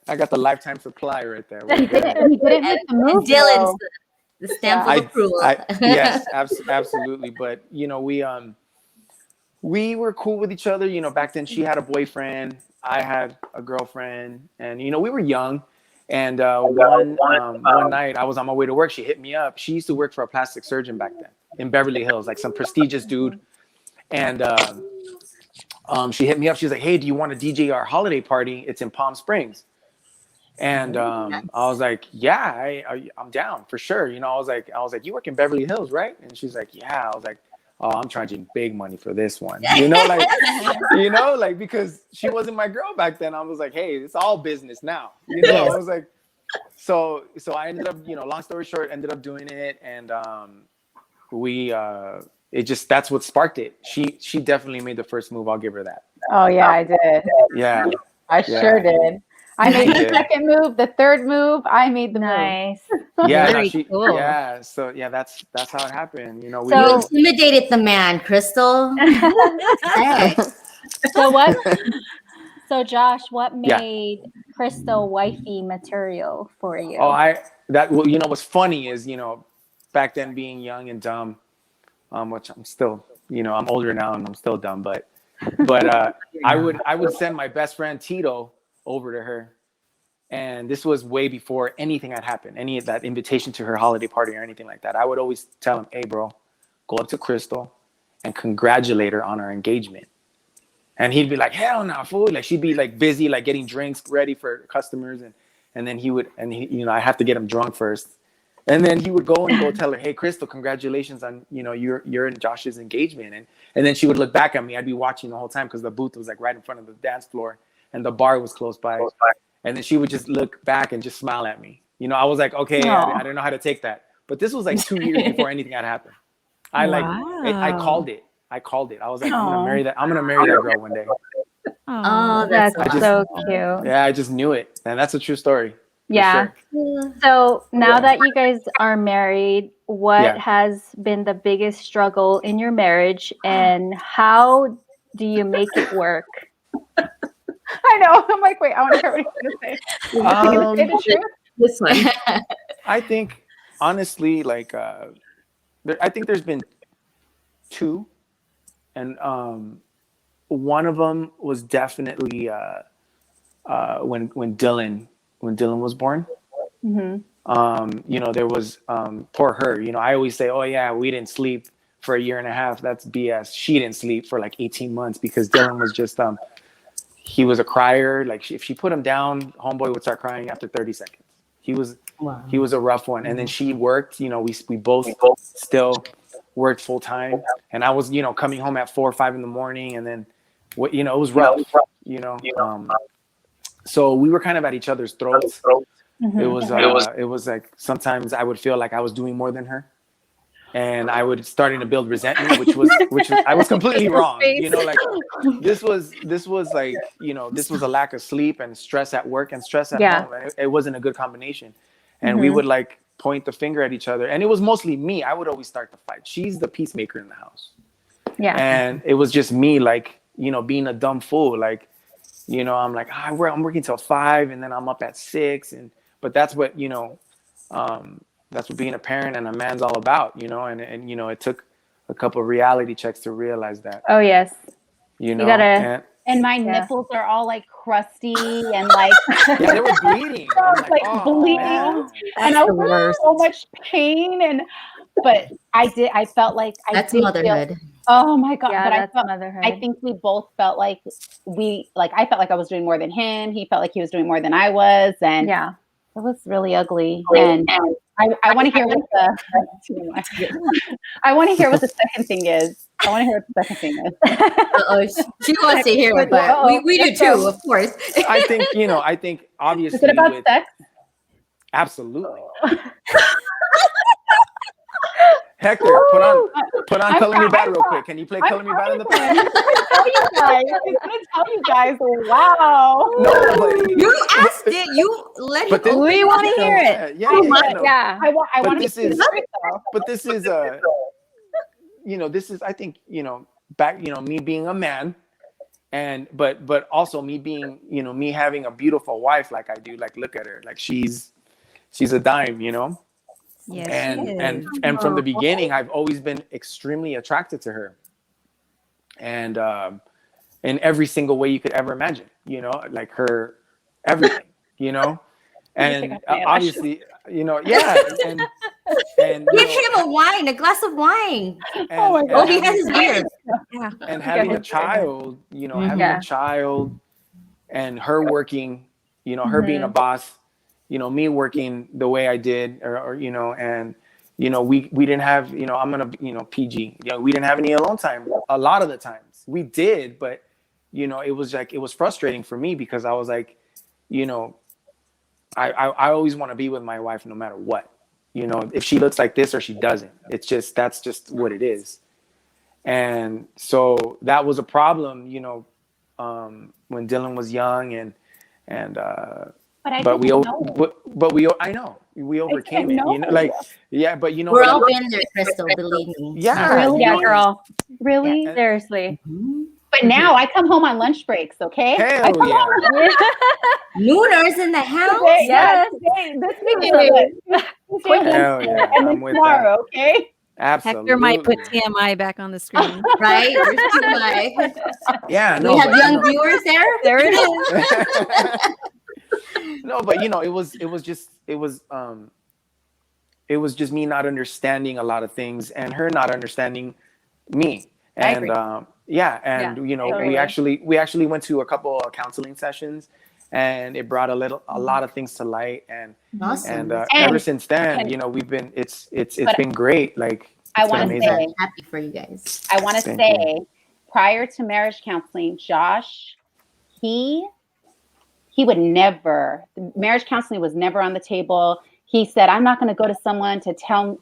I got the lifetime supply right there. He didn't hit the move. Dylan's the stamp of approval. Yes, absolutely. But you know, we we were cool with each other. You know, back then she had a boyfriend, I had a girlfriend, and, you know, we were young. And one night I was on my way to work. She hit me up. She used to work for a plastic surgeon back then in Beverly Hills, like some prestigious dude. And she hit me up. She's like, "Hey, do you want to DJ our holiday party? It's in Palm Springs." And I was like, "Yeah, I'm down for sure." You know, I was like, "You work in Beverly Hills, right?" And she's like, "Yeah." I was like, "Oh, I'm charging big money for this one." You know, like, because she wasn't my girl back then. I was like, "Hey, it's all business now." You know, I was like, so I ended up, you know, long story short, ended up doing it, and that's what sparked it. She definitely made the first move. I'll give her that. Oh yeah, I did. Yeah, I sure did. I made the second move, the third move. I made the Nice. move. Yeah, Very cool. yeah. So yeah, that's how it happened. You know, You intimidated the man, Crystal. So what? So Josh, what made Crystal wifey material for you? Well, you know, what's funny is, you know, back then being young and dumb, which I'm still, you know, I'm older now and I'm still dumb, but I would send my best friend Tito over to her. And this was way before anything had happened, any of that invitation to her holiday party or anything like that. I would always tell him, "Hey, bro, go up to Crystal and congratulate her on our engagement." And he'd be like, "Hell no, fool." Like, she'd be like busy, like getting drinks ready for customers. And then he, you know, I have to get him drunk first. And then he would go tell her, "Hey, Crystal, congratulations on, you know, you're in Josh's engagement." And then she would look back at me. I'd be watching the whole time because the booth was like right in front of the dance floor and the bar was close by. And then she would just look back and just smile at me. You know, I was like, okay, I don't know how to take that. But this was like 2 years before anything had happened. I called it. I was like, I'm gonna marry that girl one day. Oh, that's so cute. Yeah, I just knew it. And that's a true story. Yeah. Sure. So now that you guys are married, what has been the biggest struggle in your marriage and how do you make it work? I know. I'm like, wait, I want to hear what he's going to say. This one. I think, honestly, like, I think there's been two. And one of them was definitely when Dylan was born. Mm-hmm. You know, there was poor her. You know, I always say, "Oh yeah, we didn't sleep for 1.5 years." That's BS. She didn't sleep for like 18 months because Dylan was just he was a crier. Like, if she put him down, homeboy would start crying after 30 seconds. He was a rough one. And then she worked. You know, we both still worked full time, and I was, you know, coming home at 4 or 5 in the morning, and then you know, it was rough. You know, so we were kind of at each other's throats. Mm-hmm. It was like sometimes I would feel like I was doing more than her, and I would starting to build resentment, which was I was completely wrong. You know, like this was like, you know, this was a lack of sleep and stress at work and stress at home. And it wasn't a good combination, and we would like point the finger at each other, and it was mostly me. I would always start the fight. She's the peacemaker in the house. Yeah. And it was just me, like, you know, being a dumb fool. Like, you know, I'm like, I'm working till 5 and then I'm up at 6. But that's what, you know, that's what being a parent and a man's all about, you know, and you know, it took a couple of reality checks to realize that. Oh, yes. You know, and my nipples are all like crusty and like yeah, they were bleeding. Like bleeding. And I was in so much pain. But I felt like that's motherhood. Oh my God. Yeah, but motherhood. I think we both felt like I felt like I was doing more than him. He felt like he was doing more than I was. And yeah, it was really ugly. And I want to hear what I want to hear what the second thing is. She wants to hear it, but we do too, of course. I think obviously. Is it about sex? Absolutely. Hector, put on Color Me Bad real quick. Can you play Color Me Bad in the back? I'm gonna tell you guys. Wow. No, but you asked it. You let it. We want to hear it. Yeah. I want to see it. But this is you know, this is, I think, you know, back, you know, me being a man, and but also me being, you know, me having a beautiful wife like I do. Like, look at her. Like, she's a dime, you know. Yes, and from the beginning, I've always been extremely attracted to her. and in every single way you could ever imagine, like her everything, and obviously, yeah, and give him a glass of wine. Oh my God! He has his beer. Yeah, and having a child, having a child, and her working, her being a boss, me working the way I did, or and we didn't have, I'm gonna PG, we didn't have any alone time a lot of the times. We did, but it was like, it was frustrating for me because I was like, I always want to be with my wife no matter what, if she looks like this or she doesn't. It's just, that's just what it is. And so that was a problem, when Dylan was young, but we overcame it, like, yeah, but we're all been there, Crystal, believe me. Yeah, really? Yeah, girl. Really? Yeah. Seriously. But now I come home on lunch breaks, okay? Hell I come yeah. home Nooners in the house. today, Yes. today, this week is good. Hell yeah, And I'm then with tomorrow, that. okay? Absolutely. Hector might put TMI back on the screen. Right? There's TMI. Yeah, We no, have but, young viewers there. There it is. No, but it was just me not understanding a lot of things and her not understanding me. And we actually went to a couple of counseling sessions, and it brought a lot of things to light. And Awesome. and ever since then, we've been, it's been great. Like, I want to say, happy for you guys. I want to say, prior to marriage counseling, Josh, he would never, marriage counseling was never on the table. He said, I'm not going to go to someone to tell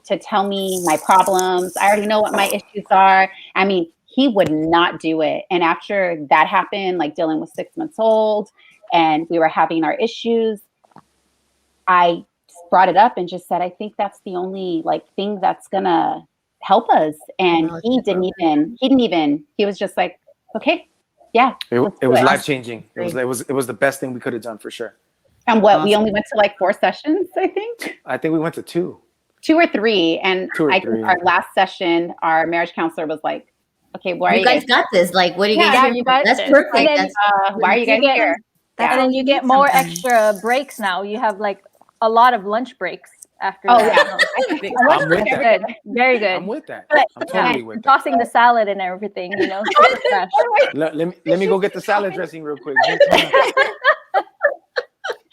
me my problems. I already know what my issues are. I mean, he would not do it. And after that happened, like Dylan was 6 months old and we were having our issues, I brought it up and just said, I think that's the only thing that's going to help us. And he was just like, okay, yeah. It was life-changing. It was the best thing we could have done for sure. And we only went to 4 sessions, I think. I think we went to 2 or 3. And I think our last session, our marriage counselor was like, okay, why are you guys got this? Like, what do you guys you got That's this. perfect. Then, why are you guys here? And then you get more extra breaks now. You have a lot of lunch breaks after that. I'm with that. Good. Very good. I'm with that. But, I'm totally with that. Tossing the salad and everything, Let me go get the salad dressing real quick.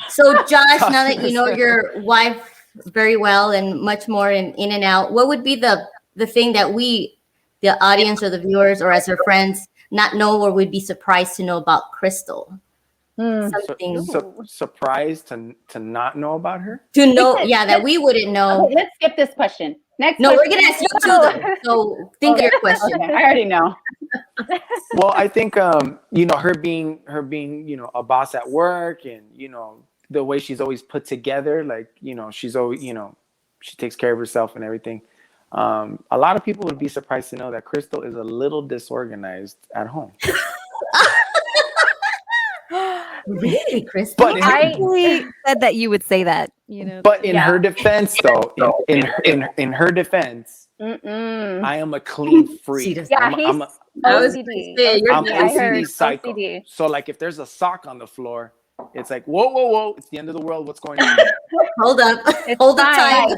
So, Josh, now that you know your wife very well and much more in and out, what would be the thing that we, the audience or the viewers or as her friends, not know or would be surprised to know about Crystal? Something surprised to not know about her? To know, that we wouldn't know. Okay, let's skip this question. Next. No, question. we're gonna ask you too, though. So think of your question. Okay, I already know. Well, I think her being a boss at work, and the way she's always put together, she's always she takes care of herself and everything. A lot of people would be surprised to know that Crystal is a little disorganized at home. Really, Crystal? But I said that you would say that, But in her defense, though, in her defense, I am a clean freak. I'm OCD psycho. OCD. So if there's a sock on the floor, it's like, whoa, it's the end of the world. What's going on? Hold up. Hold the time.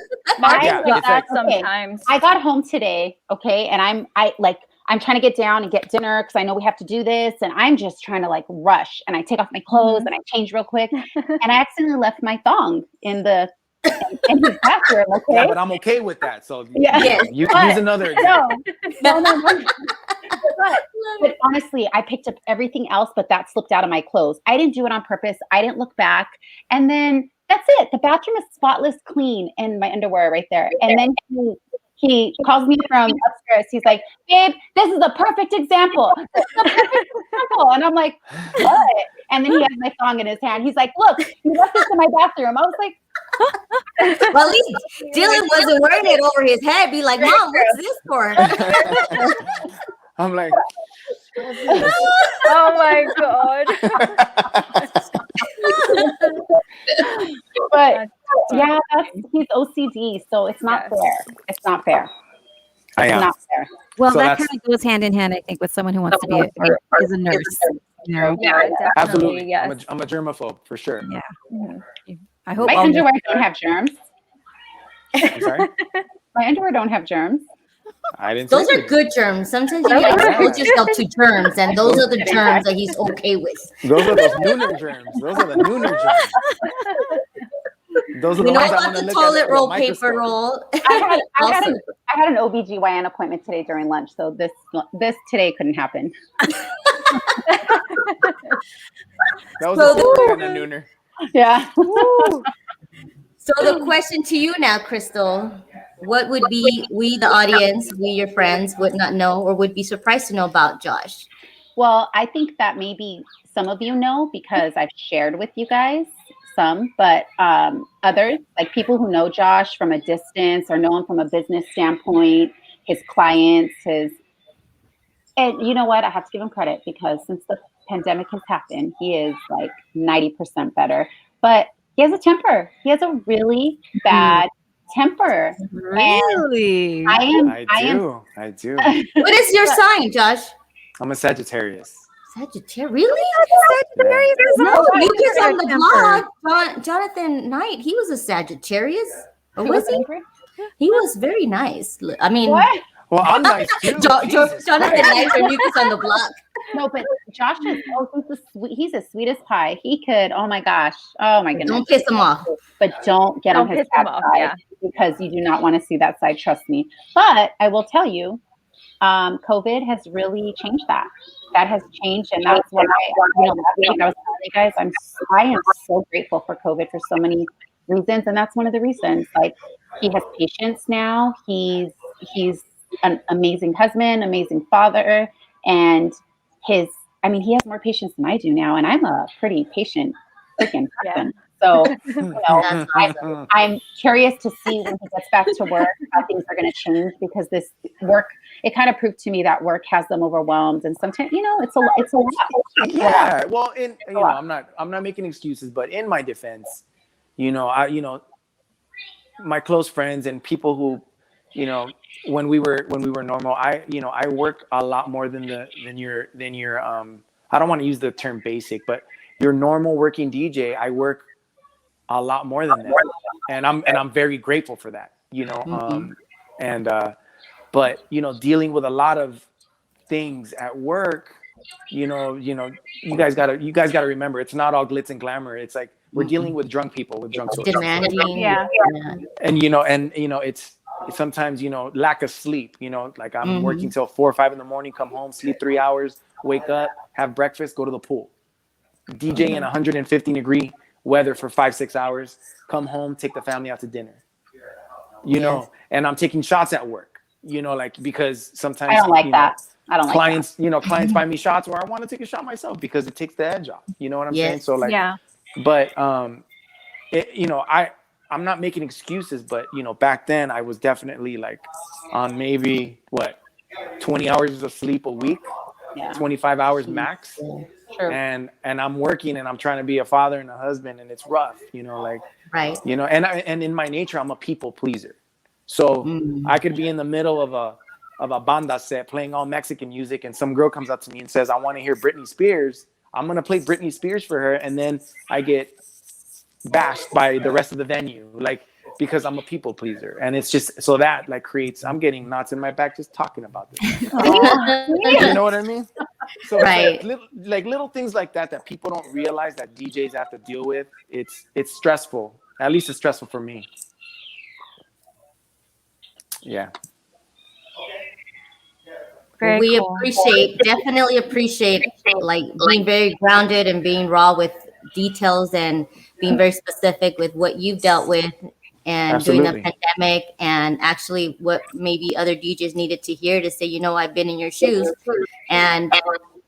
Sometimes. I got home today, okay, and I'm trying to get down and get dinner because I know we have to do this, and I'm just trying to rush, and I take off my clothes and I change real quick, and I accidentally left my thong in his bathroom. Okay, yeah, but I'm okay with that. So you but, use another example. No. But honestly, I picked up everything else, but that slipped out of my clothes. I didn't do it on purpose. I didn't look back, and then that's it. The bathroom is spotless clean, and my underwear right there, and then he calls me from upstairs. He's like, babe, this is a perfect example. This is a perfect example. And I'm like, what? And then he has my thong in his hand. He's like, look, you left this in my bathroom. I was like, well, at least Dylan wasn't wearing it over his head. Be like, Mom, what's this for? I'm like, oh my God. But yeah, he's OCD, so it's not fair. It's not fair. It's not there. Well, So that that's- kind of goes hand in hand, I think, with someone who wants to be or is a nurse. You know? Yeah, definitely. Absolutely. Yes. I'm a germaphobe for sure. Yeah. Mhm. I hope My all underwear don't have germs. I'm sorry. My underwear don't have germs. I didn't. Those say are they good germs. Sometimes you Those need to are expose yourself to germs, and those are the germs that he's okay with. did. Those are those nooner germs. Those are the nooner germs. Those are We the know ones I about want to the look toilet at roll, microscope. paper roll. I Also, had an OBGYN appointment today during lunch, so this today couldn't happen. That was So a different kind of nooner. Yeah. So the question to you now, Crystal, what would be we, the audience, we, your friends, would not know or would be surprised to know about Josh? Well, I think that maybe some of you know because I've shared with you guys some, but others, like people who know Josh from a distance or know him from a business standpoint, his clients, and you know what? I have to give him credit because since the pandemic has happened, he is like 90% better. But he has a temper. He has a really bad temper. Really? I am. I do. What is your sign, Josh? I'm a Sagittarius. Sagittarius? Really? Sagittarius is No, a you just on the temper. blog. Jonathan Knight, he was a Sagittarius. Or Who was he? angry? He was very nice. I mean, What? Well, I'm nice too. Jesus Jonathan Christ. Knight from Mucus on the Block. No, but Josh is. He's as sweet as pie. He could. Oh my gosh. Oh my goodness. Don't piss him off. But don't get Don't on his piss him bad off, side yeah. because you do not want to see that side. Trust me. But I will tell you, COVID has really changed that. That has changed, and that's why last week I was telling you guys I am so grateful for COVID for so many reasons, and that's one of the reasons. Like he has patience now. He's an amazing husband, amazing father, and he has more patience than I do now, and I'm a pretty patient freaking person. So, That's awesome. I'm curious to see when he gets back to work how things are going to change because this work, it kind of proved to me that work has them overwhelmed, and sometimes it's a lot. Yeah. Well, I'm not making excuses, but in my defense, my close friends and people who, when we were normal, I work a lot more than your I don't want to use the term basic, but your normal working DJ, I work a lot more than that, and I'm very grateful for that, but dealing with a lot of things at work, you guys gotta remember, it's not all glitz and glamour. It's like we're dealing with drunk people with drunk stories. Demanding. Yeah. And it's sometimes lack of sleep, like I'm working till 4 or 5 in the morning, come home, sleep 3 hours, wake up, have breakfast, go to the pool, DJ in 150 degree weather for 5-6 hours, come home, take the family out to dinner, and I'm taking shots at work, because sometimes I don't like that. I don't clients, like that. clients buy me shots, or I want to take a shot myself because it takes the edge off. You know what I'm saying? So Yeah. but I'm not making excuses, but back then I was definitely like on maybe 20 hours of sleep a week, 25 hours max. True. And I'm working and I'm trying to be a father and a husband, and it's rough, Right. and in my nature, I'm a people pleaser. So I could be in the middle of a banda set playing all Mexican music, and some girl comes up to me and says, I want to hear Britney Spears. I'm going to play Britney Spears for her. And then I get bashed by the rest of the venue, because I'm a people pleaser. And it's just, so that creates, I'm getting knots in my back just talking about this. You know what I mean? So Right. it's little things like that people don't realize that DJs have to deal with. It's stressful. At least it's stressful for me. Yeah. Very We cool. definitely appreciate being very grounded and being raw with details and being very specific with what you've dealt with and during the pandemic, and actually what maybe other DJs needed to hear to say, I've been in your shoes, and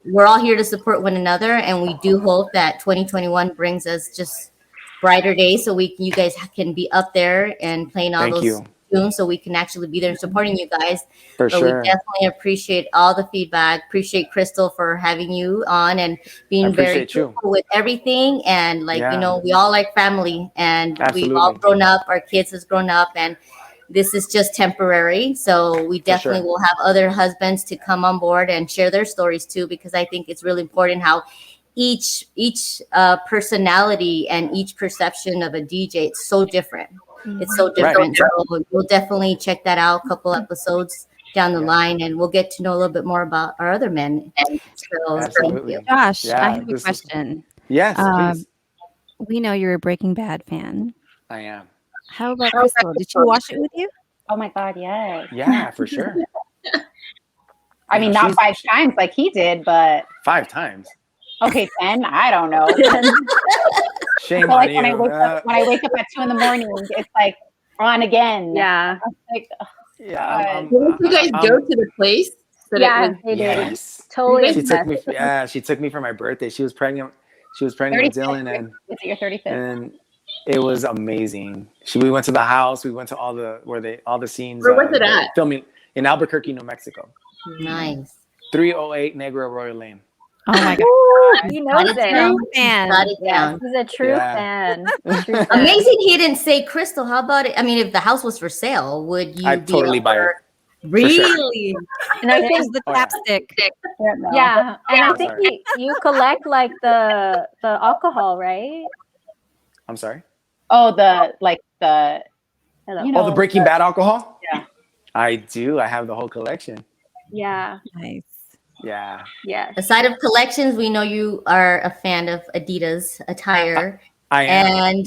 we're all here to support one another. And we do hope that 2021 brings us just brighter days so you guys can be up there and playing all those tunes, so we can actually be there supporting you guys. But we definitely appreciate all the feedback. Appreciate Crystal for having you on and being very cool with everything. And we all like family, and we've all grown up. Our kids has grown up, and this is just temporary. So we definitely will have other husbands to come on board and share their stories too, because I think it's really important how each personality and each perception of a DJ, it's so different. It's so different. So we'll definitely check that out a couple episodes down the line, and we'll get to know a little bit more about our other men. So Absolutely. thank you. Josh, I have a question. Yes, please. We know you're a Breaking Bad fan. I am. How about Crystal? Did she watch it with you? Oh my God, yes. Yeah, for sure. I mean, not 5 times like he did, but 5 times. Okay, 10. I don't know. Shame on you. When I wake up at 2 a.m, it's like on again. Yeah. Like, did you guys go to the place? Yeah, they did. Yes. Totally. She took me for my birthday. She was pregnant. She was pregnant with Dylan, and it's your 35th. And it was amazing. We went to the house. We went to all the scenes. Where was it at? Filming in Albuquerque, New Mexico. Nice. 308 Negro Arroyo Lane. Oh my God. He knows it. Fan. He's a true fan. Amazing he didn't say Crystal. How about it? I mean, if the house was for sale, would you I'd totally buy it. Really? Sure. And I think the chapstick. Yeah. And I think you collect like the alcohol, right? I'm sorry? Oh, the the Breaking Bad alcohol? Yeah. I do. I have the whole collection. Yeah. Nice. Yeah. Yeah. Aside of collections, we know you are a fan of Adidas attire. I am. And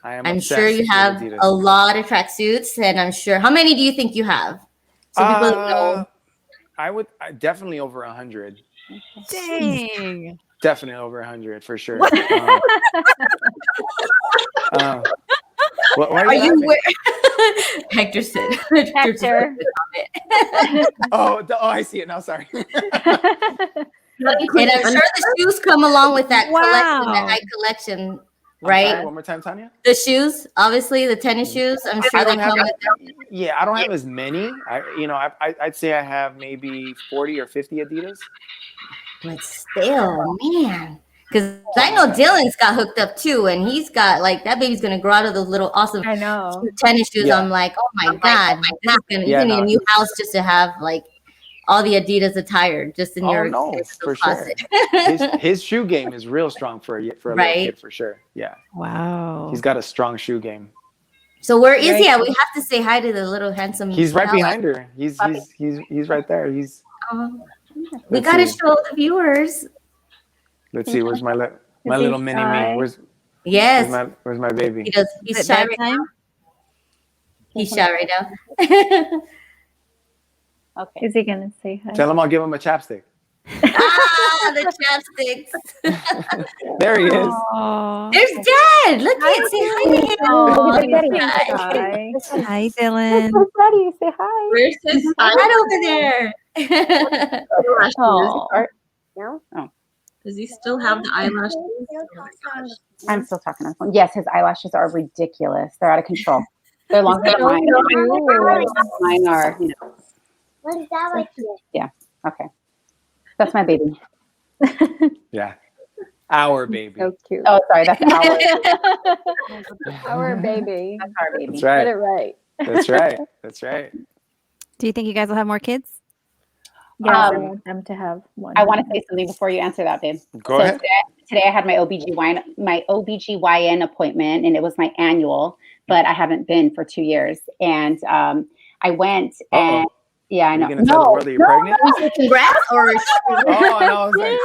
I'm obsessed sure you with have Adidas. a lot of tracksuits, and I'm sure. How many do you think you have? So people know. I definitely over 100. Dang. Definitely over 100 for sure. Why are you Hector said. Hector. I see it now. Sorry. And I'm sure the shoes come along with that collection, that high collection, right? Sorry, one more time, Tanya. The shoes, obviously, the tennis shoes. I'm sure they come with them. Yeah, I don't have as many. I'd say I have maybe 40 or 50 Adidas. But still, man. Because I know Dylan's got hooked up too, and he's got like that baby's gonna grow out of those little awesome tennis shoes. Yeah. I'm like, oh my God, you're gonna need a new house just to have like all the Adidas attire just in your for closet. Sure. his shoe game is real strong for a little kid for sure. Yeah. Wow. He's got a strong shoe game. So where is he at? We have to say hi to the little handsome. He's right behind her. He's right there. We gotta show the viewers. Let's see. Where's my little mini me? Where's my baby? He's shy right now. He's shy right now. Okay. Is he gonna say hi? Tell him I'll give him a chapstick. The chapsticks. There he is. Aww. There's Dad. Look at say hi to him. Hi, Dylan. So funny. Say hi. Where's his Dad over there? No. Oh. Does he still have the eyelashes? I'm still talking on the phone. Yes, his eyelashes are ridiculous. They're out of control. They're longer than mine. Mine are, What is that like? Yeah. Okay. That's my baby. Yeah. Our baby. So cute. Oh, sorry. That's our. Our baby. That's our baby. That's right. Get it right. That's right. That's right. Do you think you guys will have more kids? Yeah, I want them to have one. I want to say something before you answer that, babe. Go ahead. Today I had my OBGYN appointment, and it was my annual, but I haven't been for 2 years. And I went and yeah, I know. Are you gonna tell the world that you're pregnant? Congrats or no, I was like,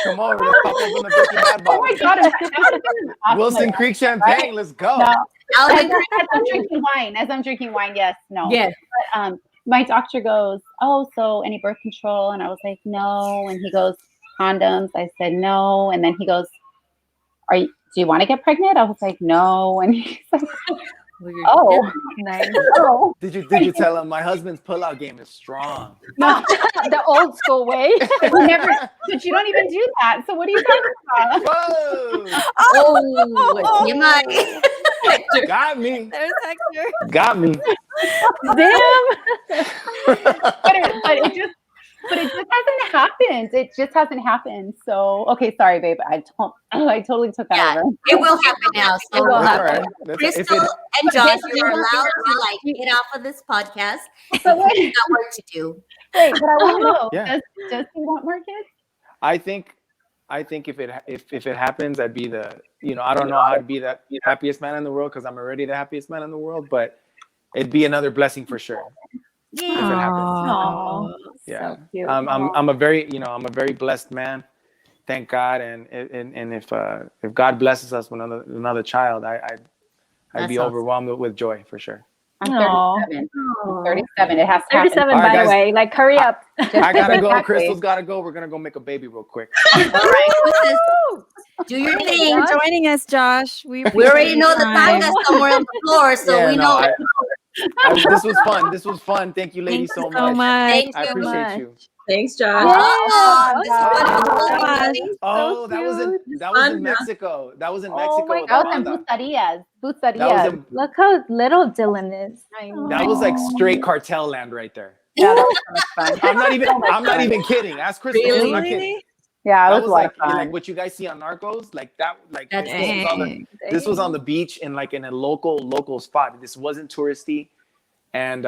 come over, let's pop open the Breaking Bad bottle. Oh my God! Wilson Creek champagne, let's go. No. As I'm drinking wine, yes, no. Yes. But, my doctor goes, oh, so any birth control? And I was like, no. And he goes, condoms. I said, no. And then he goes, do you want to get pregnant? I was like, no. And he's like, oh, nice. Oh. Did you tell him my husband's pullout game is strong? No, the old school way. but you don't even do that. So what are you talking about? Whoa! You might. Got me. There's Hector. Got me. Damn. but it just But it just hasn't happened. It just hasn't happened. So, okay, sorry, babe. I totally took that over. It will happen now. So It will happen. Crystal and Josh, you're allowed to like get off of this podcast. But You wait, got work to do. wait, but I want to know. Yeah. Does he want more kids? I think if it happens, I'd be I don't know how I'd be the happiest man in the world because I'm already the happiest man in the world, but it'd be another blessing for sure. If it happens. Aw, Yeah. so cute. I'm a very blessed man. Thank God. And if God blesses us with another child, I'd be overwhelmed with joy for sure. I'm Aw. 37. I'm 37. It has to happen. 37, All right, by guys. the way. Like, hurry up. I gotta go. Exactly. Crystal's gotta go. We're gonna go make a baby real quick. All right, do your Thanks thing. for joining us, Josh. We We already know the time. time that's somewhere on the floor, so Yeah, we no, know. this was fun. This was fun. Thank you, ladies, Thank you so much. Thank I you. appreciate you. Thanks, Josh. Oh, this Gosh. one. Oh, that was in fun. Mexico. That was in Oh Mexico. my with That was in Amanda. Bootsarias. That was in, Look how little Dylan is. that was like straight cartel land right there. Yeah, that was so much fun. I'm not even kidding. Ask Crystal. Really? I'm not kidding. Yeah, it That was was a lot like of fun. like what you guys see on Narcos, like that. Like That's this was on the beach in a local spot. This wasn't touristy, and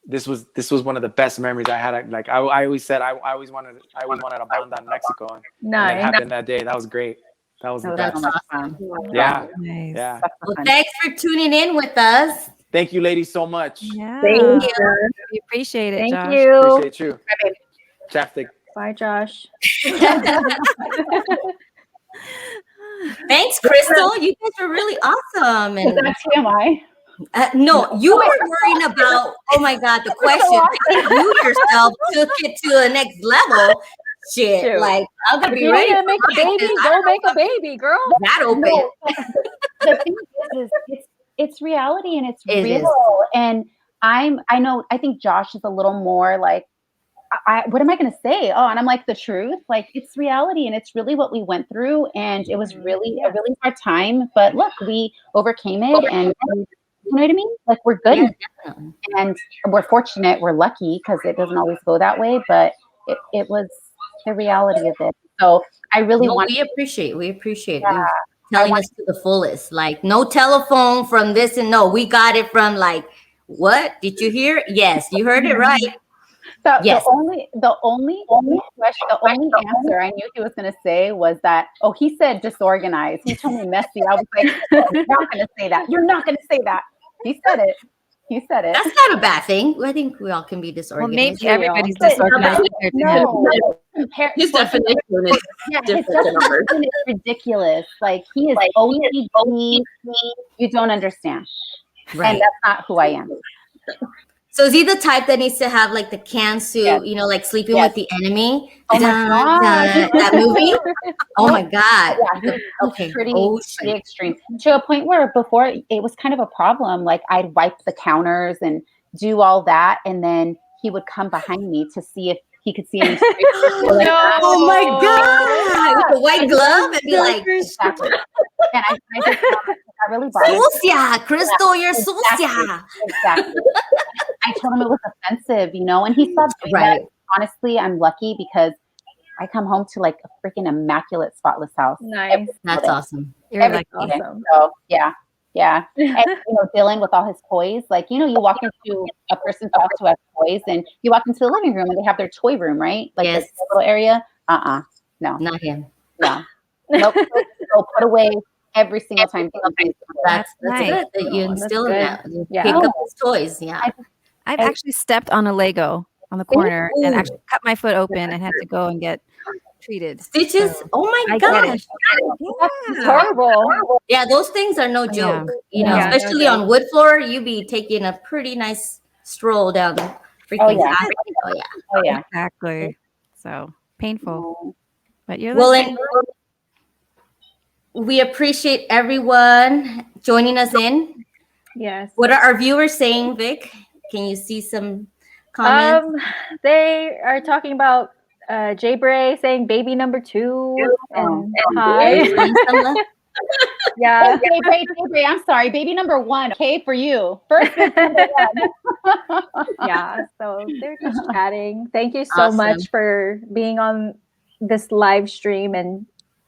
this was one of the best memories I had. Like I always said, I always wanted a banda in Mexico, and it Nice. happened that day. That was great. That was the That was best. so much fun. Yeah, Nice. yeah. Well, thanks for tuning in with us. Thank you, ladies, so much. Yeah. Thank you. We appreciate it, Thank Josh. you. Appreciate you. Chapstick. Bye, Josh. Thanks, Crystal. You guys were really awesome. Is And that TMI? no, you were worrying about, oh my God, the question. I think you yourself took it to the next level. Shit, Shoot. like I'm gonna If be you ready need to for make a mine, baby, 'cause I go don't make know a baby, girl. if that open. No, the thing is it's reality and it's It real. is. And I think Josh is a little more like, what am I going to say? Oh, and I'm like, the truth. Like, it's reality and it's really what we went through. And it was really a really hard time. But look, we overcame it. And you know what I mean? Like, we're good. Yeah, definitely. And we're fortunate. We're lucky because it doesn't always go that way. But it was the reality of it. So I really want we appreciate Yeah. you telling us to the fullest. Like, no telephone from this and no, we got it from like, what? Did you hear? Yes, you heard it right. Yes. The only question, the only answer I knew he was going to say was that, oh, he said disorganized. He told me messy. I was like, you're not going to say that. You're not going to say that. He said it. He said it. That's not a bad thing. I think we all can be Well, disorganized. maybe everybody's But disorganized compared to him. No, His definition is his different than ours. definition is ridiculous. Like, he is OCD. You don't understand. Right. And that's not who I am. So is he the type that needs to have like the can suit, Yes. you know, like Sleeping Yes. with the Enemy? Oh my Dun, God. dun, that movie? Oh my God. Yeah, he's Okay. pretty, Oh, pretty extreme to a point where before it was kind of a problem. Like, I'd wipe the counters and do all that, and then he would come behind me to see if he could see any streaks. Like, Oh my God. With the white glove and be like, exactly. And I just that really bothered me. Sucia, Crystal, you're Exactly. sucia. Exactly. I told him it was offensive, and he stopped doing Right. that. Honestly, I'm lucky because I come home to like a freaking immaculate, spotless house. Nice. That's awesome. You're Every lucky. single day. Awesome. So yeah. And Dylan with all his toys, like, you walk into a person's house who has toys, and you walk into the living room and they have their toy room, right? Like Yes. this little area. No, Not him. no, nope. So put away every single time. That's nice. good that you That's instill in good. that. You Yeah. pick up his toys. Yeah. I've actually stepped on a Lego on the corner and actually cut my foot open and had to go and get treated. Stitches. So, Oh my I get gosh. It's horrible. Yeah, those things are no joke. You know, Yeah, especially no on wood floor, you be taking a pretty nice stroll down the freaking yeah. path. Oh yeah. Oh yeah. Exactly. So painful. But you're Well, lucky. and we appreciate everyone joining us in. Yes. What are our viewers saying, Vic? Can you see some comments? They are talking about Jay Bray saying baby number 2 and hi. Friends, some love? Yeah. Okay, I'm sorry. Baby number 1. Okay, for you. First baby number 1. Yeah. So they're just chatting. Thank you so Awesome. much for being on this live stream and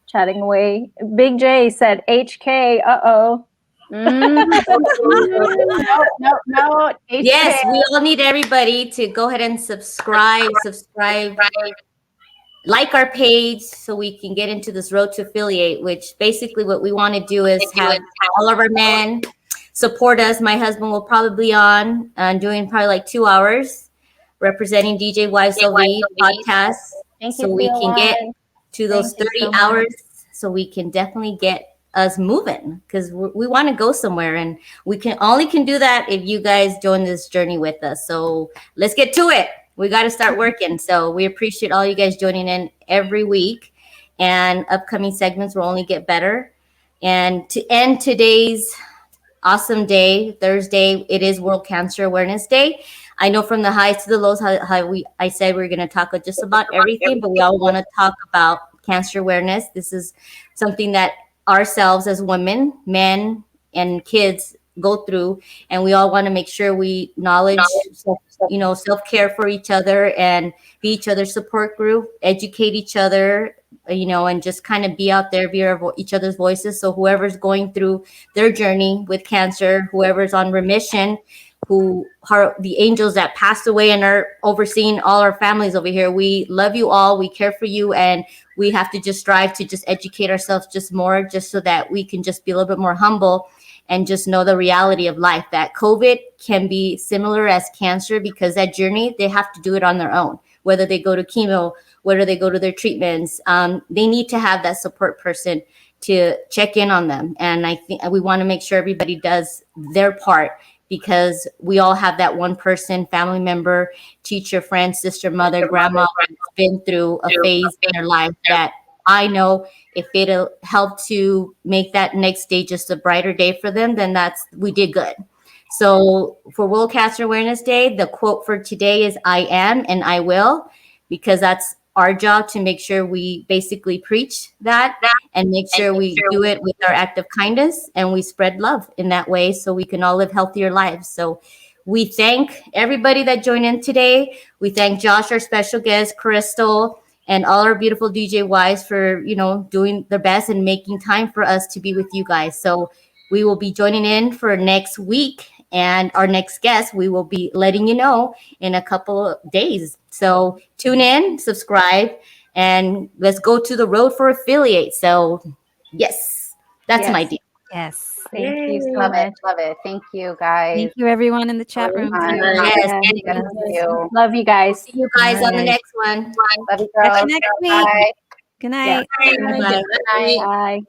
chatting away. Big J said HK. Uh-oh. No. Yes, we all need everybody to go ahead and subscribe, like our page so we can get into this road to affiliate, which basically what we want to do is have all of our men support us. My husband will probably be on doing probably like 2 hours representing DJ YSLV podcast. Thank So you, we can get CLI. to those Thank you 30 so hours so we can definitely get us moving because we want to go somewhere, and we can do that if you guys join this journey with us. So let's get to it. We got to start working. So we appreciate all you guys joining in every week, and upcoming segments will only get better. And to end today's awesome day, Thursday, it is World Cancer Awareness Day. I know from the highs to the lows I said we're going to talk just about everything, but we all want to talk about cancer awareness. This is something that ourselves as women, men, and kids go through, and we all want to make sure we knowledge, self-care for each other and be each other's support group, educate each other, and just kind of be out there, be each other's voices. So whoever's going through their journey with cancer, whoever's on remission, who are the angels that passed away and are overseeing all our families over here. We love you all. We care for you. And we have to just strive to just educate ourselves just more, just so that we can just be a little bit more humble and just know the reality of life, that COVID can be similar as cancer, because that journey, they have to do it on their own, whether they go to chemo, whether they go to their treatments. They need to have that support person to check in on them. And I think we want to make sure everybody does their part, because we all have that one person, family member, teacher, friend, sister, mother, grandma, who's been through a phase in their life that I know if it'll help to make that next day just a brighter day for them, then we did good. So for World Cancer Awareness Day, the quote for today is "I am and I will," because that's our job to make sure we basically preach that and make sure we do it with our act of kindness, and we spread love in that way so we can all live healthier lives. So we thank everybody that joined in today. We thank Josh, our special guest, Crystal, and all our beautiful DJ Ys for, doing their best and making time for us to be with you guys. So we will be joining in for next week, and our next guest, we will be letting you know in a couple of days. So tune in, subscribe, and let's go to the road for affiliate. So yes, that's my deal. Yes. Thank you so Love much. it. Love it. Thank you, guys. Thank you, everyone in the chat room. Yes, Thank you. Love you guys. see you guys on the next one. Love you, Catch girls. you next week. Bye. Good night. Bye. Good night. Bye.